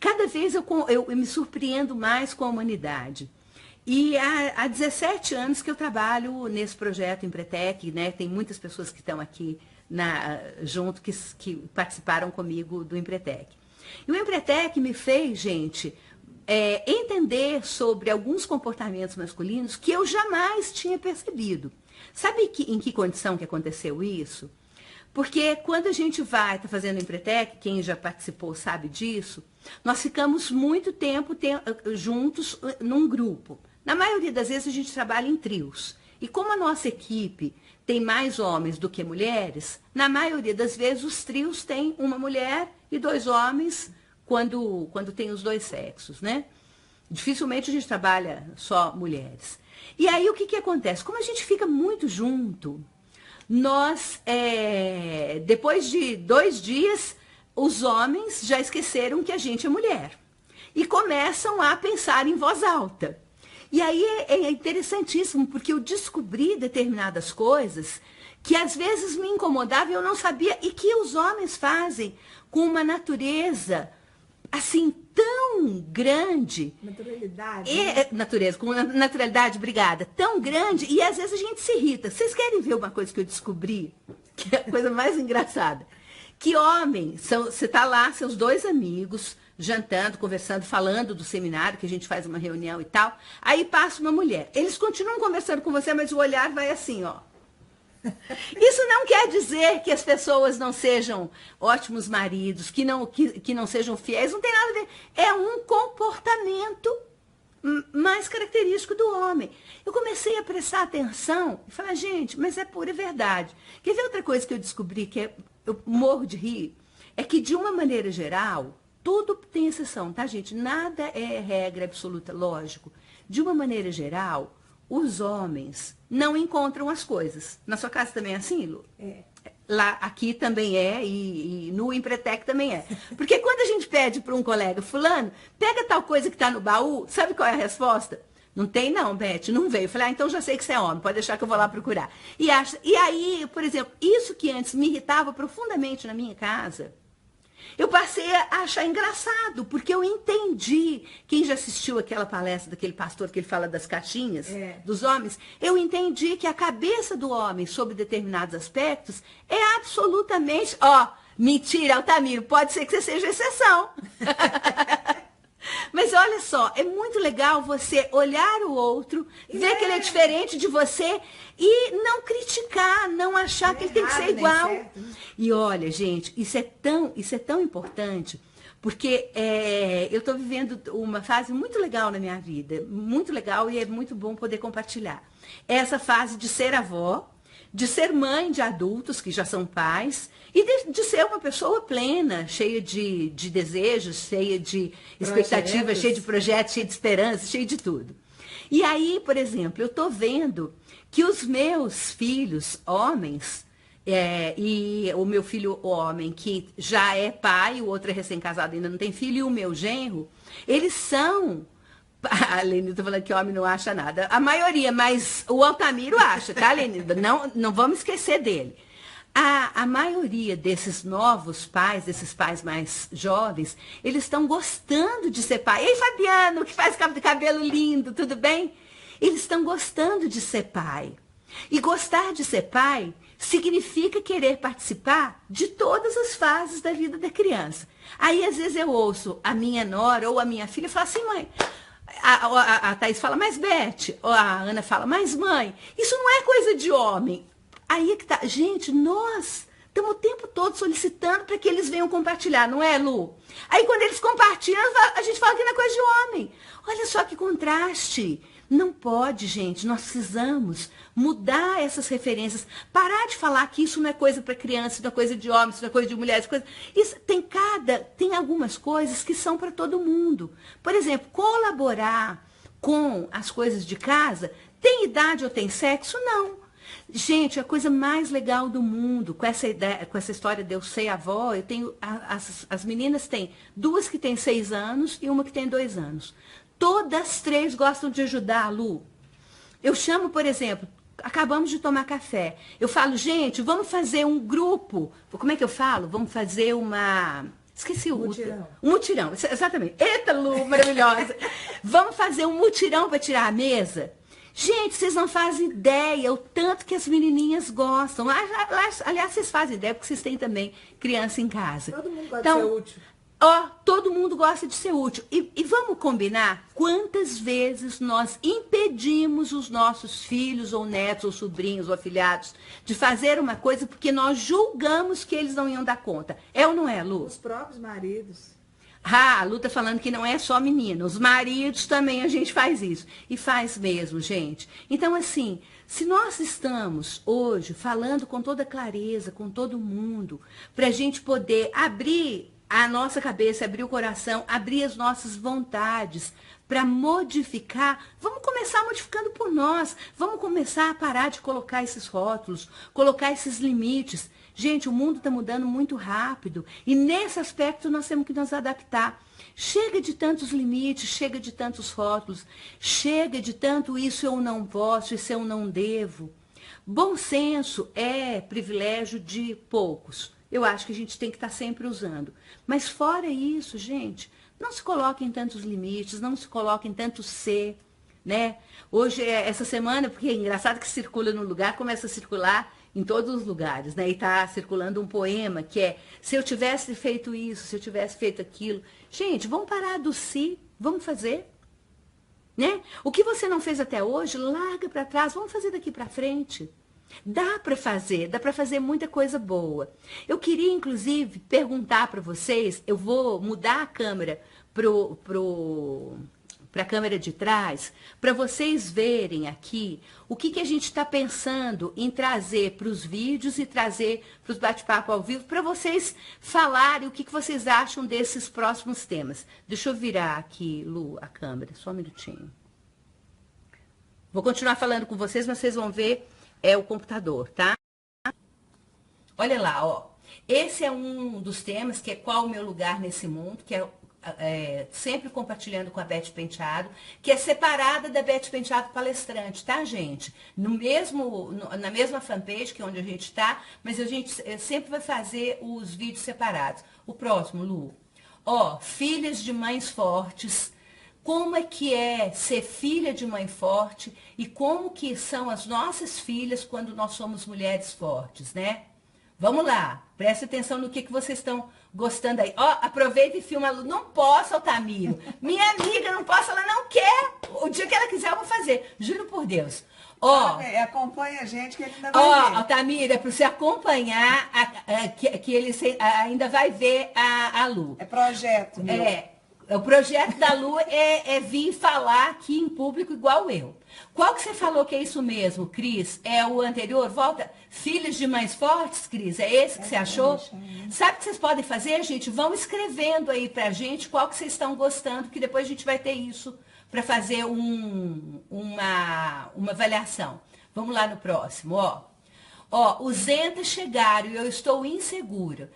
cada vez eu me surpreendo mais com a humanidade. E há 17 anos que eu trabalho nesse projeto Empretec, né, tem muitas pessoas que estão aqui junto que participaram comigo do Empretec. E o Empretec me fez, gente, entender sobre alguns comportamentos masculinos que eu jamais tinha percebido. Sabe em que condição que aconteceu isso? Porque quando a gente tá fazendo Empretec, quem já participou sabe disso, nós ficamos muito tempo juntos num grupo. Na maioria das vezes a gente trabalha em trios. E como a nossa equipe tem mais homens do que mulheres, na maioria das vezes os trios têm uma mulher e 2 homens quando tem os 2 sexos, né? Dificilmente a gente trabalha só mulheres. E aí o que acontece? Como a gente fica muito junto, nós, depois de 2 dias, os homens já esqueceram que a gente é mulher. E começam a pensar em voz alta. E aí é interessantíssimo, porque eu descobri determinadas coisas que às vezes me incomodavam e eu não sabia, e que os homens fazem com uma natureza assim tão grande. Naturalidade. Com uma naturalidade, obrigada, tão grande, e às vezes a gente se irrita. Vocês querem ver uma coisa que eu descobri? Que é a coisa mais engraçada. Que homem, você está lá, seus 2 amigos, jantando, conversando, falando do seminário, que a gente faz uma reunião e tal. Aí passa uma mulher. Eles continuam conversando com você, mas o olhar vai assim, ó. Isso não quer dizer que as pessoas não sejam ótimos maridos, que não sejam fiéis, não tem nada a ver. É um comportamento mais característico do homem. Eu comecei a prestar atenção e falar, gente, mas é pura verdade. Quer ver outra coisa que eu descobri, eu morro de rir? É que, de uma maneira geral, tudo tem exceção, tá, gente? Nada é regra absoluta, lógico. De uma maneira geral, os homens não encontram as coisas. Na sua casa também é assim, Lu? É. Lá, aqui também é, e no Empretec também é. Porque quando a gente pede para um colega, fulano, pega tal coisa que está no baú, sabe qual é a resposta? Não tem não, Beth, não veio. Eu falei, então já sei que você é homem, pode deixar que eu vou lá procurar. E aí, por exemplo, isso que antes me irritava profundamente na minha casa, eu passei a achar engraçado, porque eu entendi, quem já assistiu aquela palestra daquele pastor que ele fala das caixinhas, dos homens, eu entendi que a cabeça do homem sobre determinados aspectos é absolutamente, mentira, Altamiro, pode ser que você seja exceção. Mas olha só, é muito legal você olhar o outro, ver que ele é diferente de você e não criticar, não achar que ele tem que ser igual. E olha, gente, isso é tão importante, porque eu estou vivendo uma fase muito legal na minha vida, muito legal, e é muito bom poder compartilhar. Essa fase de ser avó, de ser mãe de adultos que já são pais, e de ser uma pessoa plena, cheia de desejos, cheia de expectativas, cheia de projetos, cheia de esperança, cheia de tudo. E aí, por exemplo, eu estou vendo que os meus filhos, homens, e o meu filho homem, que já é pai, o outro é recém-casado, ainda não tem filho, e o meu genro, eles são... A Lenilda está falando que homem não acha nada. A maioria, mas o Altamiro acha, tá, Lenilda? Não vamos esquecer dele. A maioria desses novos pais, desses pais mais jovens, eles estão gostando de ser pai. Ei, Fabiano, que faz cabelo lindo, tudo bem? Eles estão gostando de ser pai. E gostar de ser pai significa querer participar de todas as fases da vida da criança. Aí, às vezes, eu ouço a minha nora ou a minha filha falar assim, mãe... A Thaís fala, mas Beth, ou a Ana fala, mas mãe, isso não é coisa de homem. Aí é que tá. Gente, nós estamos o tempo todo solicitando para que eles venham compartilhar, não é, Lu? Aí quando eles compartilham, a gente fala que não é coisa de homem. Olha só que contraste. Não pode, gente. Nós precisamos mudar essas referências. Parar de falar que isso não é coisa para criança, isso não é coisa de homem, isso não é coisa de mulheres. Isso, tem algumas coisas que são para todo mundo. Por exemplo, colaborar com as coisas de casa. Tem idade ou tem sexo? Não. Gente, a coisa mais legal do mundo, com essa história de eu ser avó, eu tenho, as meninas têm 2 que têm 6 anos e uma que tem 2 anos. Todas 3 gostam de ajudar, Lu. Eu chamo, por exemplo, acabamos de tomar café. Eu falo, gente, vamos fazer um grupo. Como é que eu falo? Vamos fazer uma... Esqueci o... Mutirão. Um mutirão, exatamente. Eita, Lu, maravilhosa. Vamos fazer um mutirão para tirar a mesa? Gente, vocês não fazem ideia o tanto que as menininhas gostam. Aliás, vocês fazem ideia porque vocês têm também criança em casa. Todo mundo gosta de ser útil. Todo mundo gosta de ser útil. E vamos combinar quantas vezes nós impedimos os nossos filhos ou netos ou sobrinhos ou afilhados de fazer uma coisa porque nós julgamos que eles não iam dar conta. É ou não é, Lu? Os próprios maridos. A Lu tá falando que não é só menina, os maridos também a gente faz isso. E faz mesmo, gente. Então, assim, se nós estamos hoje falando com toda clareza, com todo mundo, para a gente poder abrir a nossa cabeça, abrir o coração, abrir as nossas vontades para modificar, vamos começar modificando por nós. Vamos começar a parar de colocar esses rótulos, colocar esses limites. Gente, o mundo está mudando muito rápido e nesse aspecto nós temos que nos adaptar. Chega de tantos limites, chega de tantos rótulos, chega de tanto isso eu não posso, isso eu não devo. Bom senso é privilégio de poucos. Eu acho que a gente tem que estar sempre usando. Mas fora isso, gente, não se coloquem tantos limites, não se coloquem tanto ser, né? Hoje, essa semana, porque é engraçado que circula no lugar, começa a circular em todos os lugares, né? E está circulando um poema que é, se eu tivesse feito isso, se eu tivesse feito aquilo. Gente, vamos parar do si, vamos fazer, né? O que você não fez até hoje, larga para trás, vamos fazer daqui para frente. Dá para fazer muita coisa boa. Eu queria, inclusive, perguntar para vocês, eu vou mudar a câmera para a câmera de trás, para vocês verem aqui o que a gente está pensando em trazer para os vídeos e trazer para os bate-papo ao vivo, para vocês falarem o que vocês acham desses próximos temas. Deixa eu virar aqui, Lu, a câmera, só um minutinho. Vou continuar falando com vocês, mas vocês vão ver o computador, tá? Olha lá, ó. Esse é um dos temas que é qual o meu lugar nesse mundo, que sempre compartilhando com a Beth Penteado, que é separada da Beth Penteado palestrante, tá, gente? Na mesma fanpage, que é onde a gente tá, mas a gente sempre vai fazer os vídeos separados. O próximo, Lu. Ó, filhas de mães fortes. Como é que é ser filha de mãe forte e como que são as nossas filhas quando nós somos mulheres fortes, né? Vamos lá, preste atenção no que vocês estão gostando aí. Ó, aproveita e filma. Não posso, Altamiro. Minha amiga, não posso, ela não quer. O dia que ela quiser, eu vou fazer. Juro por Deus. Ó, acompanha a gente que ele ainda vai ver. Ó, Altamiro, é para você acompanhar, que ele ainda vai ver a Lu. É projeto, meu. O projeto da Lu é vir falar aqui em público igual eu. Qual que você falou que é isso mesmo, Cris? É o anterior? Volta. Filhos de mães fortes, Cris? É esse que você achou? Sabe o que vocês podem fazer, gente? Vão escrevendo aí pra gente qual que vocês estão gostando, que depois a gente vai ter isso para fazer uma avaliação. Vamos lá no próximo, ó. Ó, os entas chegaram e eu estou insegura.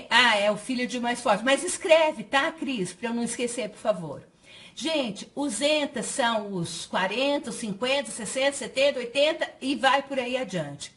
É o filho de mais forte. Mas escreve, tá, Cris? Para eu não esquecer, por favor. Gente, os entas são os 40, os 50, 60, 70, 80 e vai por aí adiante.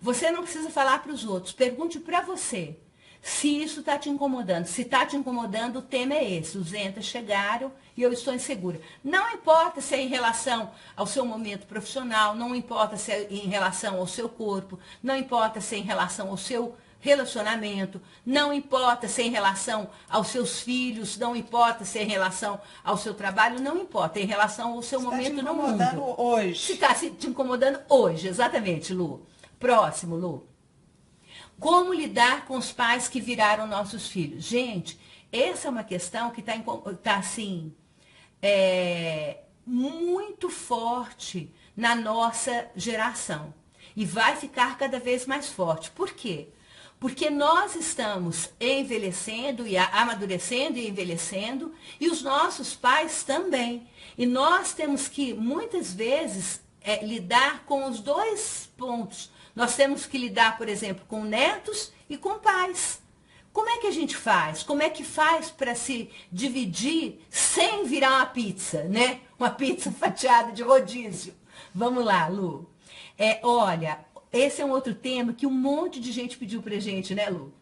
Você não precisa falar para os outros. Pergunte para você se isso está te incomodando. Se está te incomodando, o tema é esse. Os entas chegaram e eu estou insegura. Não importa se é em relação ao seu momento profissional, não importa se é em relação ao seu corpo, não importa se é em relação ao seu relacionamento, não importa se é em relação aos seus filhos, não importa se é em relação ao seu trabalho, não importa, é em relação ao seu momento no mundo. Se está te incomodando hoje. Se está te incomodando hoje, exatamente, Lu. Próximo, Lu. Como lidar com os pais que viraram nossos filhos? Gente, essa é uma questão que tá assim, muito forte na nossa geração. E vai ficar cada vez mais forte. Por quê? Porque nós estamos envelhecendo e amadurecendo e envelhecendo, e os nossos pais também. E nós temos que, muitas vezes, lidar com os dois pontos. Nós temos que lidar, por exemplo, com netos e com pais. Como é que a gente faz? Como é que faz para se dividir sem virar uma pizza, né? Uma pizza fatiada de rodízio. Vamos lá, Lu. Olha, esse é um outro tema que um monte de gente pediu pra gente, né, Lu?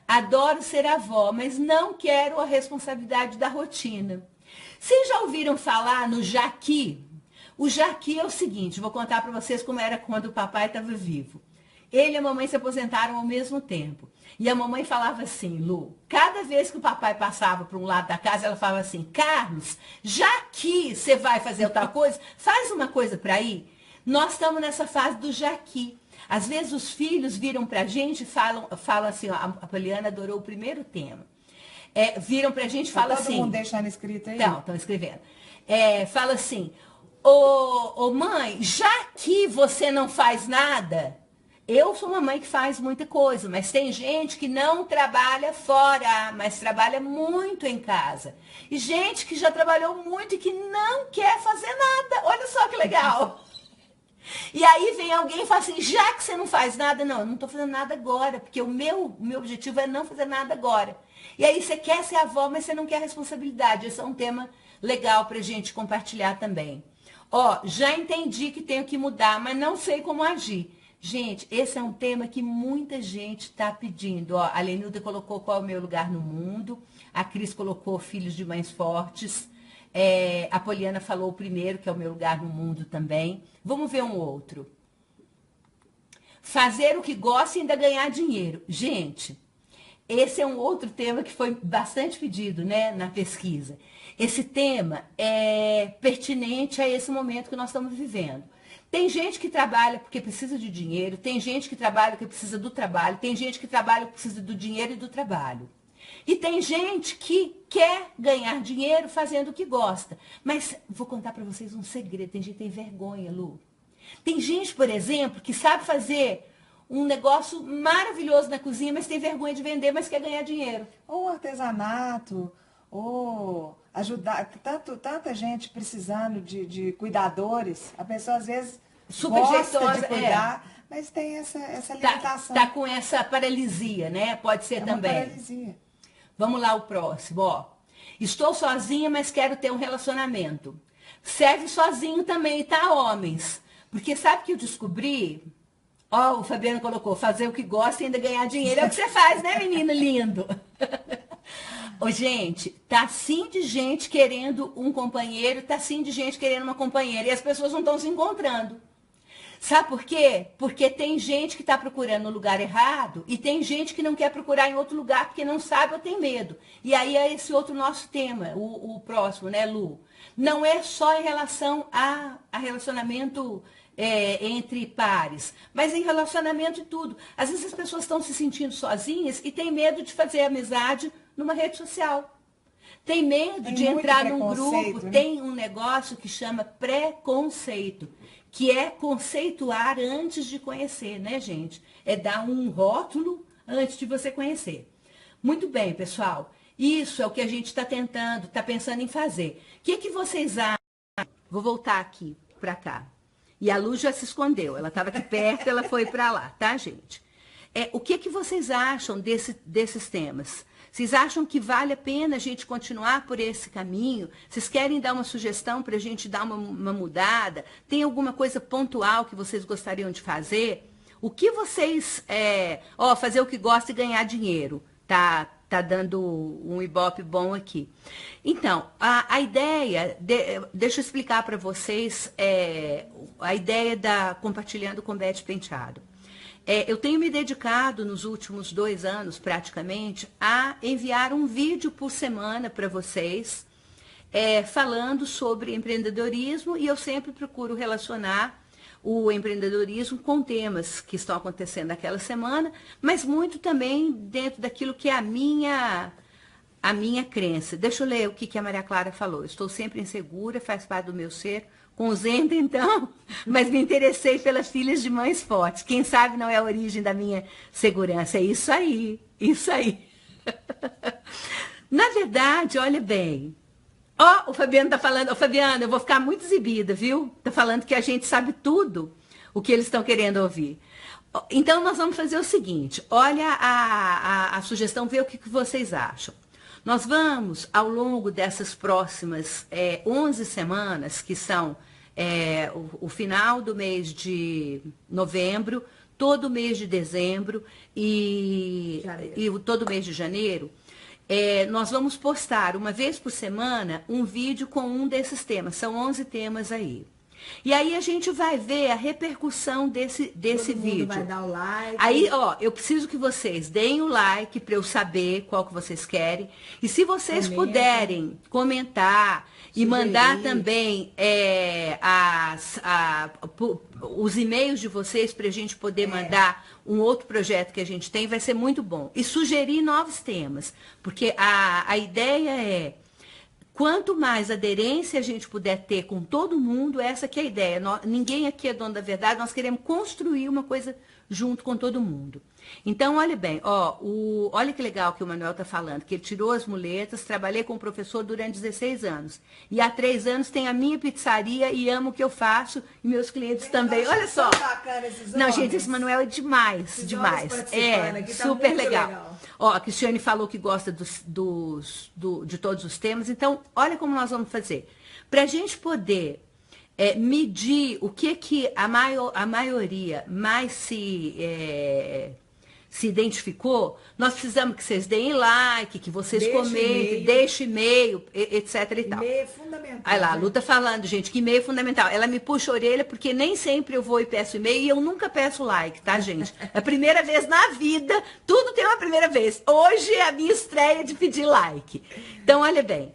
Adoro ser avó, mas não quero a responsabilidade da rotina. Vocês já ouviram falar no Jaqui? O Jaqui é o seguinte, vou contar para vocês como era quando o papai estava vivo. Ele e a mamãe se aposentaram ao mesmo tempo. E a mamãe falava assim, Lu, cada vez que o papai passava para um lado da casa, ela falava assim, Carlos, já que você vai fazer outra coisa, faz uma coisa para ir. Nós estamos nessa fase do Jaqui. Às vezes os filhos viram para a gente e falam assim, ó, a Poliana adorou o primeiro tema. Viram para a gente e falam assim... Todo mundo deixando escrito aí? Não, estão escrevendo. Fala assim, ô mãe, já que você não faz nada... Eu sou uma mãe que faz muita coisa, mas tem gente que não trabalha fora, mas trabalha muito em casa. E gente que já trabalhou muito e que não quer fazer nada. Olha só que legal. E aí vem alguém e fala assim, já que você não faz nada, não, eu não estou fazendo nada agora, porque o meu objetivo é não fazer nada agora. E aí você quer ser avó, mas você não quer responsabilidade. Esse é um tema legal para a gente compartilhar também. Ó, já entendi que tenho que mudar, mas não sei como agir. Gente, esse é um tema que muita gente está pedindo. Ó, a Lenilda colocou qual é o meu lugar no mundo. A Cris colocou filhos de mães fortes. A Poliana falou o primeiro, que é o meu lugar no mundo também. Vamos ver um outro. Fazer o que gosta e ainda ganhar dinheiro. Gente, esse é um outro tema que foi bastante pedido, né, na pesquisa. Esse tema é pertinente a esse momento que nós estamos vivendo. Tem gente que trabalha porque precisa de dinheiro, tem gente que trabalha porque precisa do trabalho, tem gente que trabalha porque precisa do dinheiro e do trabalho. E tem gente que quer ganhar dinheiro fazendo o que gosta. Mas vou contar para vocês um segredo, tem gente que tem vergonha, Lu. Tem gente, por exemplo, que sabe fazer um negócio maravilhoso na cozinha, mas tem vergonha de vender, mas quer ganhar dinheiro. Ou artesanato, ou ajudar, tanta gente precisando de cuidadores, a pessoa às vezes super gosta jeitosa, de cuidar, mas tem essa limitação. Tá com essa paralisia, né? Pode ser também. Uma paralisia. Vamos lá, o próximo, ó. Estou sozinha, mas quero ter um relacionamento. Serve sozinho também, tá, homens? Porque sabe o que eu descobri? Ó, o Fabiano colocou, fazer o que gosta e ainda ganhar dinheiro. É o que você faz, né, menino lindo? Ô, gente, tá sim de gente querendo um companheiro, tá sim de gente querendo uma companheira. E as pessoas não estão se encontrando. Sabe por quê? Porque tem gente que está procurando no lugar errado e tem gente que não quer procurar em outro lugar porque não sabe ou tem medo. E aí é esse outro nosso tema, o próximo, né, Lu? Não é só em relação a relacionamento entre pares, mas em relacionamento e tudo. Às vezes as pessoas estão se sentindo sozinhas e têm medo de fazer amizade numa rede social. Tem medo de entrar num grupo, né? Tem um negócio que chama preconceito, que é conceituar antes de conhecer, né, gente? É dar um rótulo antes de você conhecer. Muito bem, pessoal. Isso é o que a gente está tentando, está pensando em fazer. O que vocês acham? Vou voltar aqui para cá. E a Lu já se escondeu. Ela estava aqui perto, ela foi para lá, tá, gente? O que vocês acham desses temas? Vocês acham que vale a pena a gente continuar por esse caminho? Vocês querem dar uma sugestão para a gente dar uma mudada? Tem alguma coisa pontual que vocês gostariam de fazer? O que vocês... fazer o que gosta e ganhar dinheiro. Tá dando um ibope bom aqui. Então, a ideia... deixa eu explicar para vocês a ideia da Compartilhando com Beth Penteado. Eu tenho me dedicado nos últimos 2 anos, praticamente, a enviar um vídeo por semana para vocês, falando sobre empreendedorismo, e eu sempre procuro relacionar o empreendedorismo com temas que estão acontecendo naquela semana, mas muito também dentro daquilo que é a minha crença. Deixa eu ler o que a Maria Clara falou. Estou sempre insegura, faz parte do meu ser, com o Zenda, então, mas me interessei pelas filhas de mães fortes. Quem sabe não é a origem da minha segurança. É isso aí, isso aí. Na verdade, olha bem. Ó, o Fabiano tá falando, Fabiano, eu vou ficar muito exibida, viu? Tá falando que a gente sabe tudo o que eles estão querendo ouvir. Então, nós vamos fazer o seguinte, olha a sugestão, vê o que vocês acham. Nós vamos, ao longo dessas próximas 11 semanas, que são o final do mês de novembro, todo o mês de dezembro e todo o mês de janeiro, nós vamos postar uma vez por semana um vídeo com um desses temas. São 11 temas aí. E aí a gente vai ver a repercussão desse Todo vídeo. Mundo vai dar o like. Aí, ó, eu preciso que vocês deem o like para eu saber qual que vocês querem. E se vocês puderem comentar e mandar também os e-mails de vocês para a gente poder mandar um outro projeto que a gente tem, vai ser muito bom. E sugerir novos temas, porque a ideia é, quanto mais aderência a gente puder ter com todo mundo, essa que é a ideia. Ninguém aqui é dono da verdade, nós queremos construir uma coisa junto com todo mundo. Então, olha bem, olha que legal que o Manuel está falando, que ele tirou as muletas, trabalhei com o professor durante 16 anos. E há 3 anos tem a minha pizzaria e amo o que eu faço, e meus clientes também. Olha só. Não, gente, esse Manuel é demais, demais. Super legal. Ó, a Cristiane falou que gosta de todos os temas, então, olha como nós vamos fazer. Para a gente poder medir o que a maioria mais se identificou, nós precisamos que vocês deem like, que vocês comentem, deixem e-mail, etc e tal. E-mail é fundamental. Aí lá, a Lu tá falando, gente, que e-mail é fundamental. Ela me puxa a orelha porque nem sempre eu vou e peço e-mail e eu nunca peço like, tá, gente? É a primeira vez na vida, tudo tem uma primeira vez. Hoje é a minha estreia de pedir like. Então, olha bem,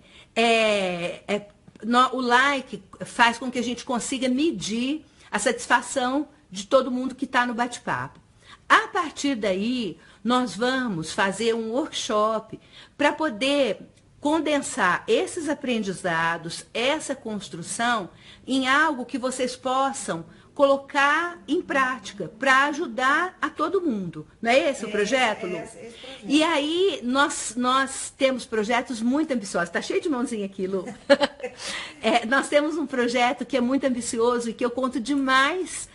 o like faz com que a gente consiga medir a satisfação de todo mundo que está no bate-papo. A partir daí, nós vamos fazer um workshop para poder condensar esses aprendizados, essa construção, em algo que vocês possam colocar em prática para ajudar a todo mundo. Não é esse o projeto, Lu? Esse projeto. E aí nós temos projetos muito ambiciosos. Está cheio de mãozinha aqui, Lu. Nós temos um projeto que é muito ambicioso e que eu conto demais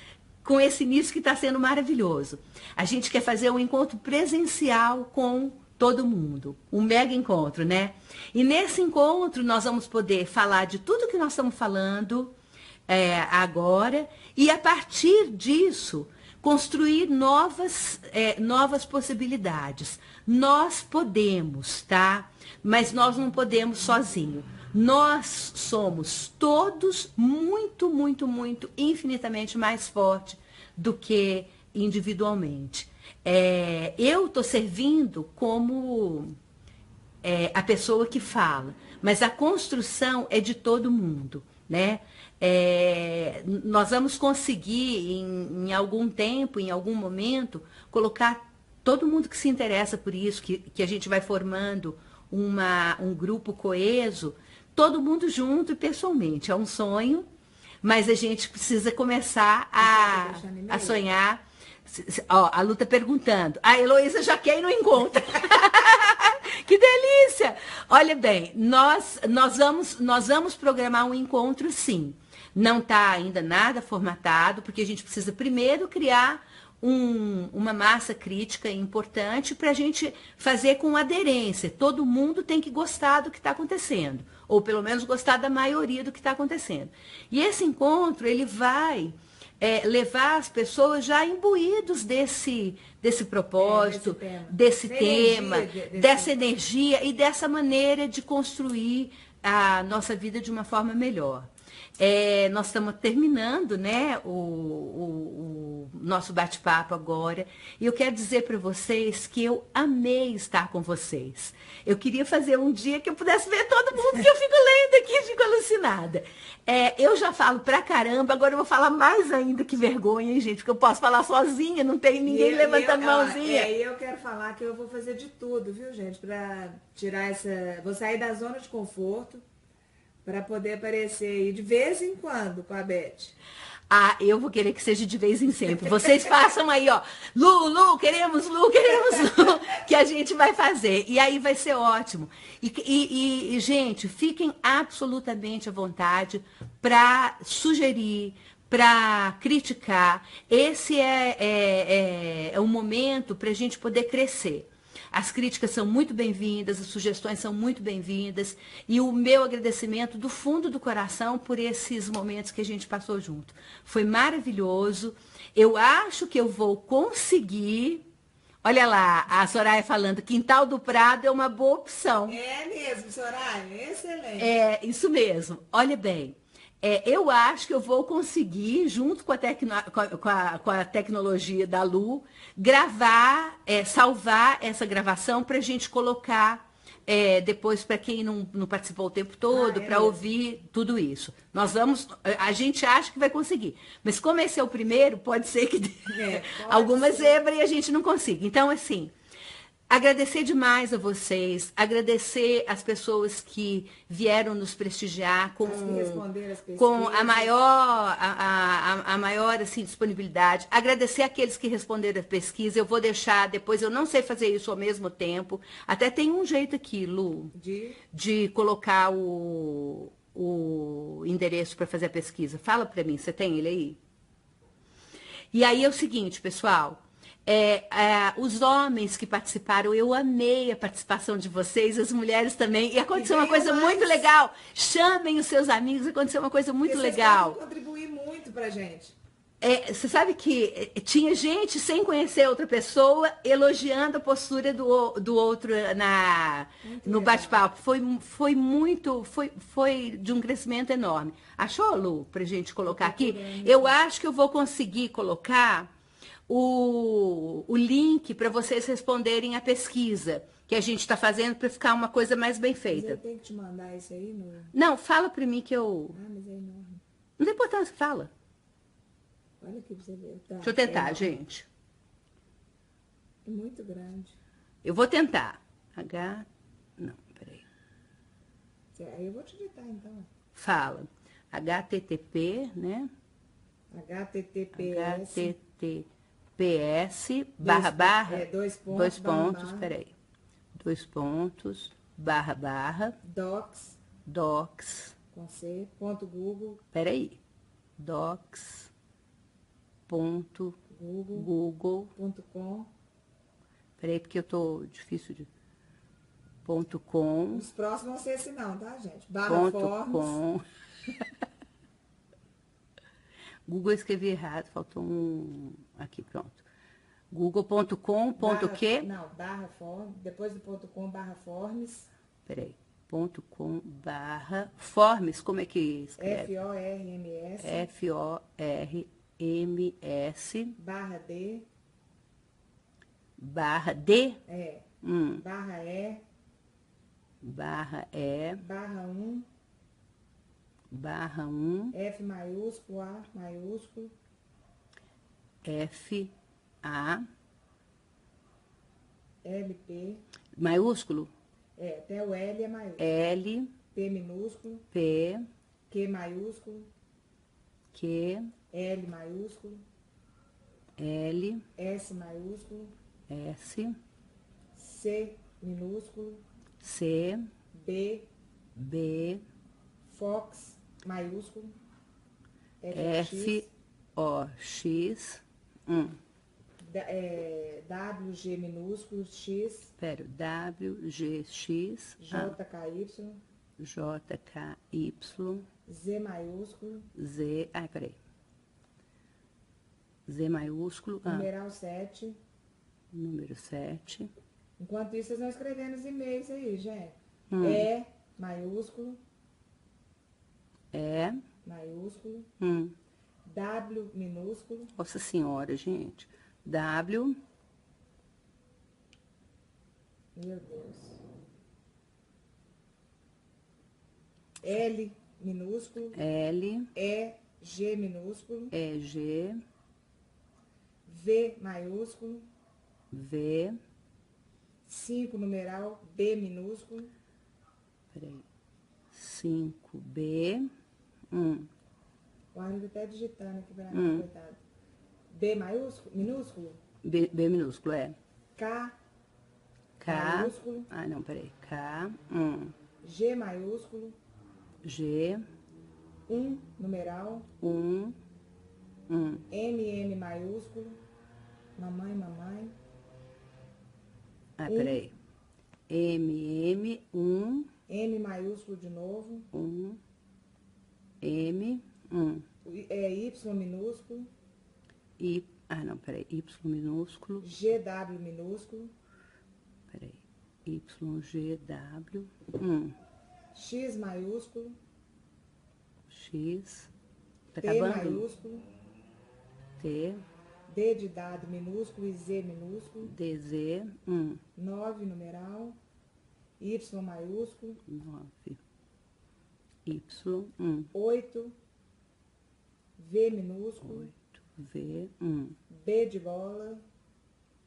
com esse início que está sendo maravilhoso. A gente quer fazer um encontro presencial com todo mundo, um mega encontro, né? E nesse encontro nós vamos poder falar de tudo que nós estamos falando agora e a partir disso construir novas possibilidades. Nós podemos, tá? Mas nós não podemos sozinhos. Nós somos todos muito, muito, muito, infinitamente mais fortes do que individualmente. Eu estou servindo como a pessoa que fala, mas a construção é de todo mundo, né? Nós vamos conseguir, em algum tempo, em algum momento, colocar todo mundo que se interessa por isso, que a gente vai formando um grupo coeso, todo mundo junto e pessoalmente. É um sonho, mas a gente precisa começar a sonhar. Ó, a Lu está perguntando. A Heloísa já quer ir no encontro. Que delícia! Olha bem, nós vamos programar um encontro, sim. Não está ainda nada formatado, porque a gente precisa primeiro criar uma massa crítica importante para a gente fazer com aderência. Todo mundo tem que gostar do que está acontecendo, ou pelo menos gostar da maioria do que está acontecendo. E esse encontro, ele vai levar as pessoas já imbuídos desse propósito, desse tema, dessa energia e dessa maneira de construir a nossa vida de uma forma melhor. Nós estamos terminando, né, o nosso bate-papo agora. E eu quero dizer para vocês que eu amei estar com vocês. Eu queria fazer um dia que eu pudesse ver todo mundo, que eu fico lendo aqui e fico alucinada. Eu já falo pra caramba, agora eu vou falar mais ainda, que vergonha, hein, gente? Porque eu posso falar sozinha, não tem ninguém levantando mãozinha. E eu quero falar que eu vou fazer de tudo, viu, gente? Pra tirar vou sair da zona de conforto, para poder aparecer aí de vez em quando com a Beth. Eu vou querer que seja de vez em sempre. Vocês façam aí, ó. Lu, queremos Lu, que a gente vai fazer. E aí vai ser ótimo. E gente, fiquem absolutamente à vontade para sugerir, para criticar. Esse é um momento para a gente poder crescer. As críticas são muito bem-vindas, as sugestões são muito bem-vindas. E o meu agradecimento do fundo do coração por esses momentos que a gente passou junto. Foi maravilhoso. Eu acho que eu vou conseguir. Olha lá, a Soraya falando, Quintal do Prado é uma boa opção. É mesmo, Soraya, excelente. Isso mesmo. Olha bem. Eu acho que eu vou conseguir, junto com a tecnologia da Lu, gravar, salvar essa gravação para a gente colocar depois para quem não participou o tempo todo, para ouvir tudo isso. A gente acha que vai conseguir. Mas como esse é o primeiro, pode ser que alguma zebra e a gente não consiga. Então, assim, agradecer demais a vocês, agradecer as pessoas que vieram nos prestigiar com a maior assim, disponibilidade. Agradecer aqueles que responderam a pesquisa. Eu vou deixar, depois eu não sei fazer isso ao mesmo tempo. Até tem um jeito aqui, Lu, de colocar o endereço para fazer a pesquisa. Fala para mim, você tem ele aí? E aí é o seguinte, pessoal. Os homens que participaram, eu amei a participação de vocês, as mulheres também, e aconteceu uma coisa muito legal. Chamem os seus amigos, aconteceu uma coisa muito legal. Vocês podem contribuir muito pra gente. Você sabe que tinha gente sem conhecer outra pessoa elogiando a postura do outro no bate-papo. Foi de um crescimento enorme. Achou, Lu, pra gente colocar aqui? Eu acho que eu vou conseguir colocar o link para vocês responderem a pesquisa que a gente está fazendo para ficar uma coisa mais bem feita. Mas eu tenho que te mandar isso aí? Não, fala para mim que eu... mas é enorme. Não tem importância, fala. Olha aqui pra você ver. Tá. Deixa eu tentar, gente. É muito grande. Eu vou tentar. Não, peraí. Aí eu vou te digitar, então. Fala. HTTP, né? https barra barra dois pontos, peraí, dois pontos barra barra docs com C, ponto Google, peraí, docs.google.com, peraí, porque eu tô difícil de .com. Os próximos vão ser esse não, tá, gente? .com. Google eu escrevi errado, faltou um aqui, pronto. google.com, ponto quê? Não, barra forms, depois do ponto .com, barra forms. Peraí, ponto .com, barra forms, como é que escreve? F-O-R-M-S. F-O-R-M-S. Barra D. Barra D? É. Barra E. Barra E. Barra 1. Barra 1. F maiúsculo, A maiúsculo. F, A. L, P. Maiúsculo? É, até o L é maiúsculo. L. P minúsculo. P. Q maiúsculo. Q. L maiúsculo. L. S maiúsculo. S. C minúsculo. C. B. B. Fox maiúsculo. F. O. X. WG minúsculo. X. Espera, W, G, X. JKY. JKY. Z maiúsculo. Z. Ai, peraí. Z maiúsculo. Numeral 7. Número 7. Enquanto isso, vocês vão escrevendo os e-mails aí, gente. E maiúsculo. E. Maiúsculo. W minúsculo. Nossa Senhora, gente. W. Meu Deus. L minúsculo. L. E, G minúsculo. E, G. V maiúsculo. V. 5 numeral. B minúsculo. Peraí. 5B. O Arlindo até digitando aqui pra mim, coitado. B maiúsculo, minúsculo? B minúsculo, é. K. Maiúsculo. Ah, não, peraí. K. G maiúsculo. G. 1 numeral. M maiúsculo. Mamãe. Ah, peraí. M, 1. M maiúsculo de novo. M, Y minúsculo. Não, peraí. Y minúsculo. GW minúsculo. Peraí. YGW. X maiúsculo. X. Tá T acabando? maiúsculo. T. D de dado minúsculo e Z minúsculo. DZ. 9 numeral. Y maiúsculo. 9. Y. 8. V minúsculo. 8. V. B de bola.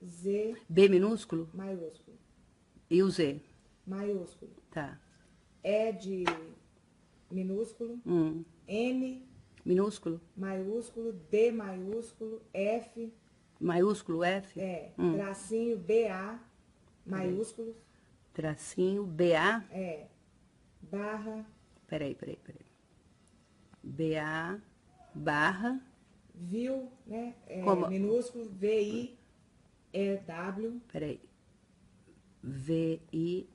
Z. B minúsculo? Maiúsculo. E o Z? Maiúsculo. Tá. E de minúsculo. N. Minúsculo? Maiúsculo. D maiúsculo. F. Maiúsculo F? É. Tracinho BA. Maiúsculo. Tracinho BA? É. Barra. Peraí. BA. Barra. Viu, né? Como? Minúsculo. VIEW. Peraí. VIEW.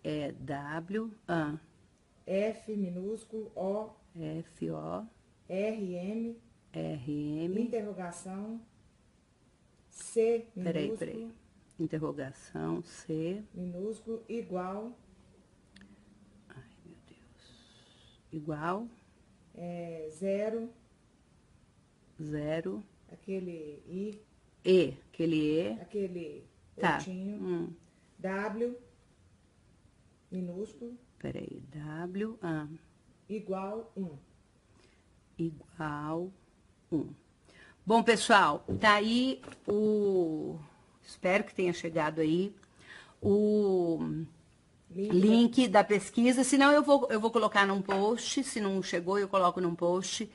F minúsculo. O. FO. RM. Interrogação. C minúsculo. Peraí. Interrogação. C. Minúsculo. Igual. Ai, meu Deus. Igual. 0. 0. Aquele I. Aquele E. Aquele Tá. oitinho. W. Minúsculo. Peraí. W. Igual 1. Igual 1. Bom, pessoal, tá aí o... Espero que tenha chegado aí o link da pesquisa. Se não, eu vou colocar num post. Se não chegou, eu coloco num post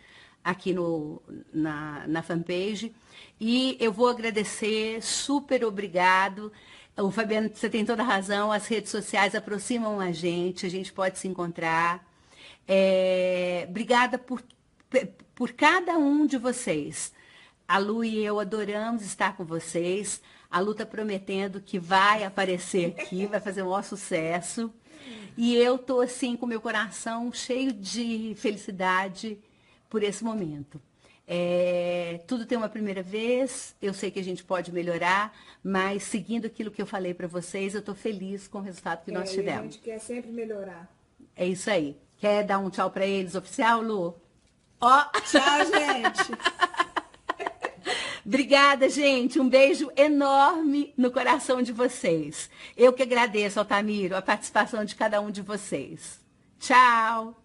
aqui na fanpage. E eu vou agradecer, super obrigado. O Fabiano, você tem toda a razão, as redes sociais aproximam a gente pode se encontrar. Obrigada por cada um de vocês. A Lu e eu adoramos estar com vocês. A Lu está prometendo que vai aparecer aqui, vai fazer um maior sucesso. E eu estou assim com meu coração cheio de felicidade por esse momento. Tudo tem uma primeira vez, eu sei que a gente pode melhorar, mas seguindo aquilo que eu falei para vocês, eu estou feliz com o resultado que nós tivemos. A gente quer sempre melhorar. É isso aí. Quer dar um tchau para eles oficial, Lu? Tchau, gente. Obrigada, gente. Um beijo enorme no coração de vocês. Eu que agradeço, Altamiro, a participação de cada um de vocês. Tchau.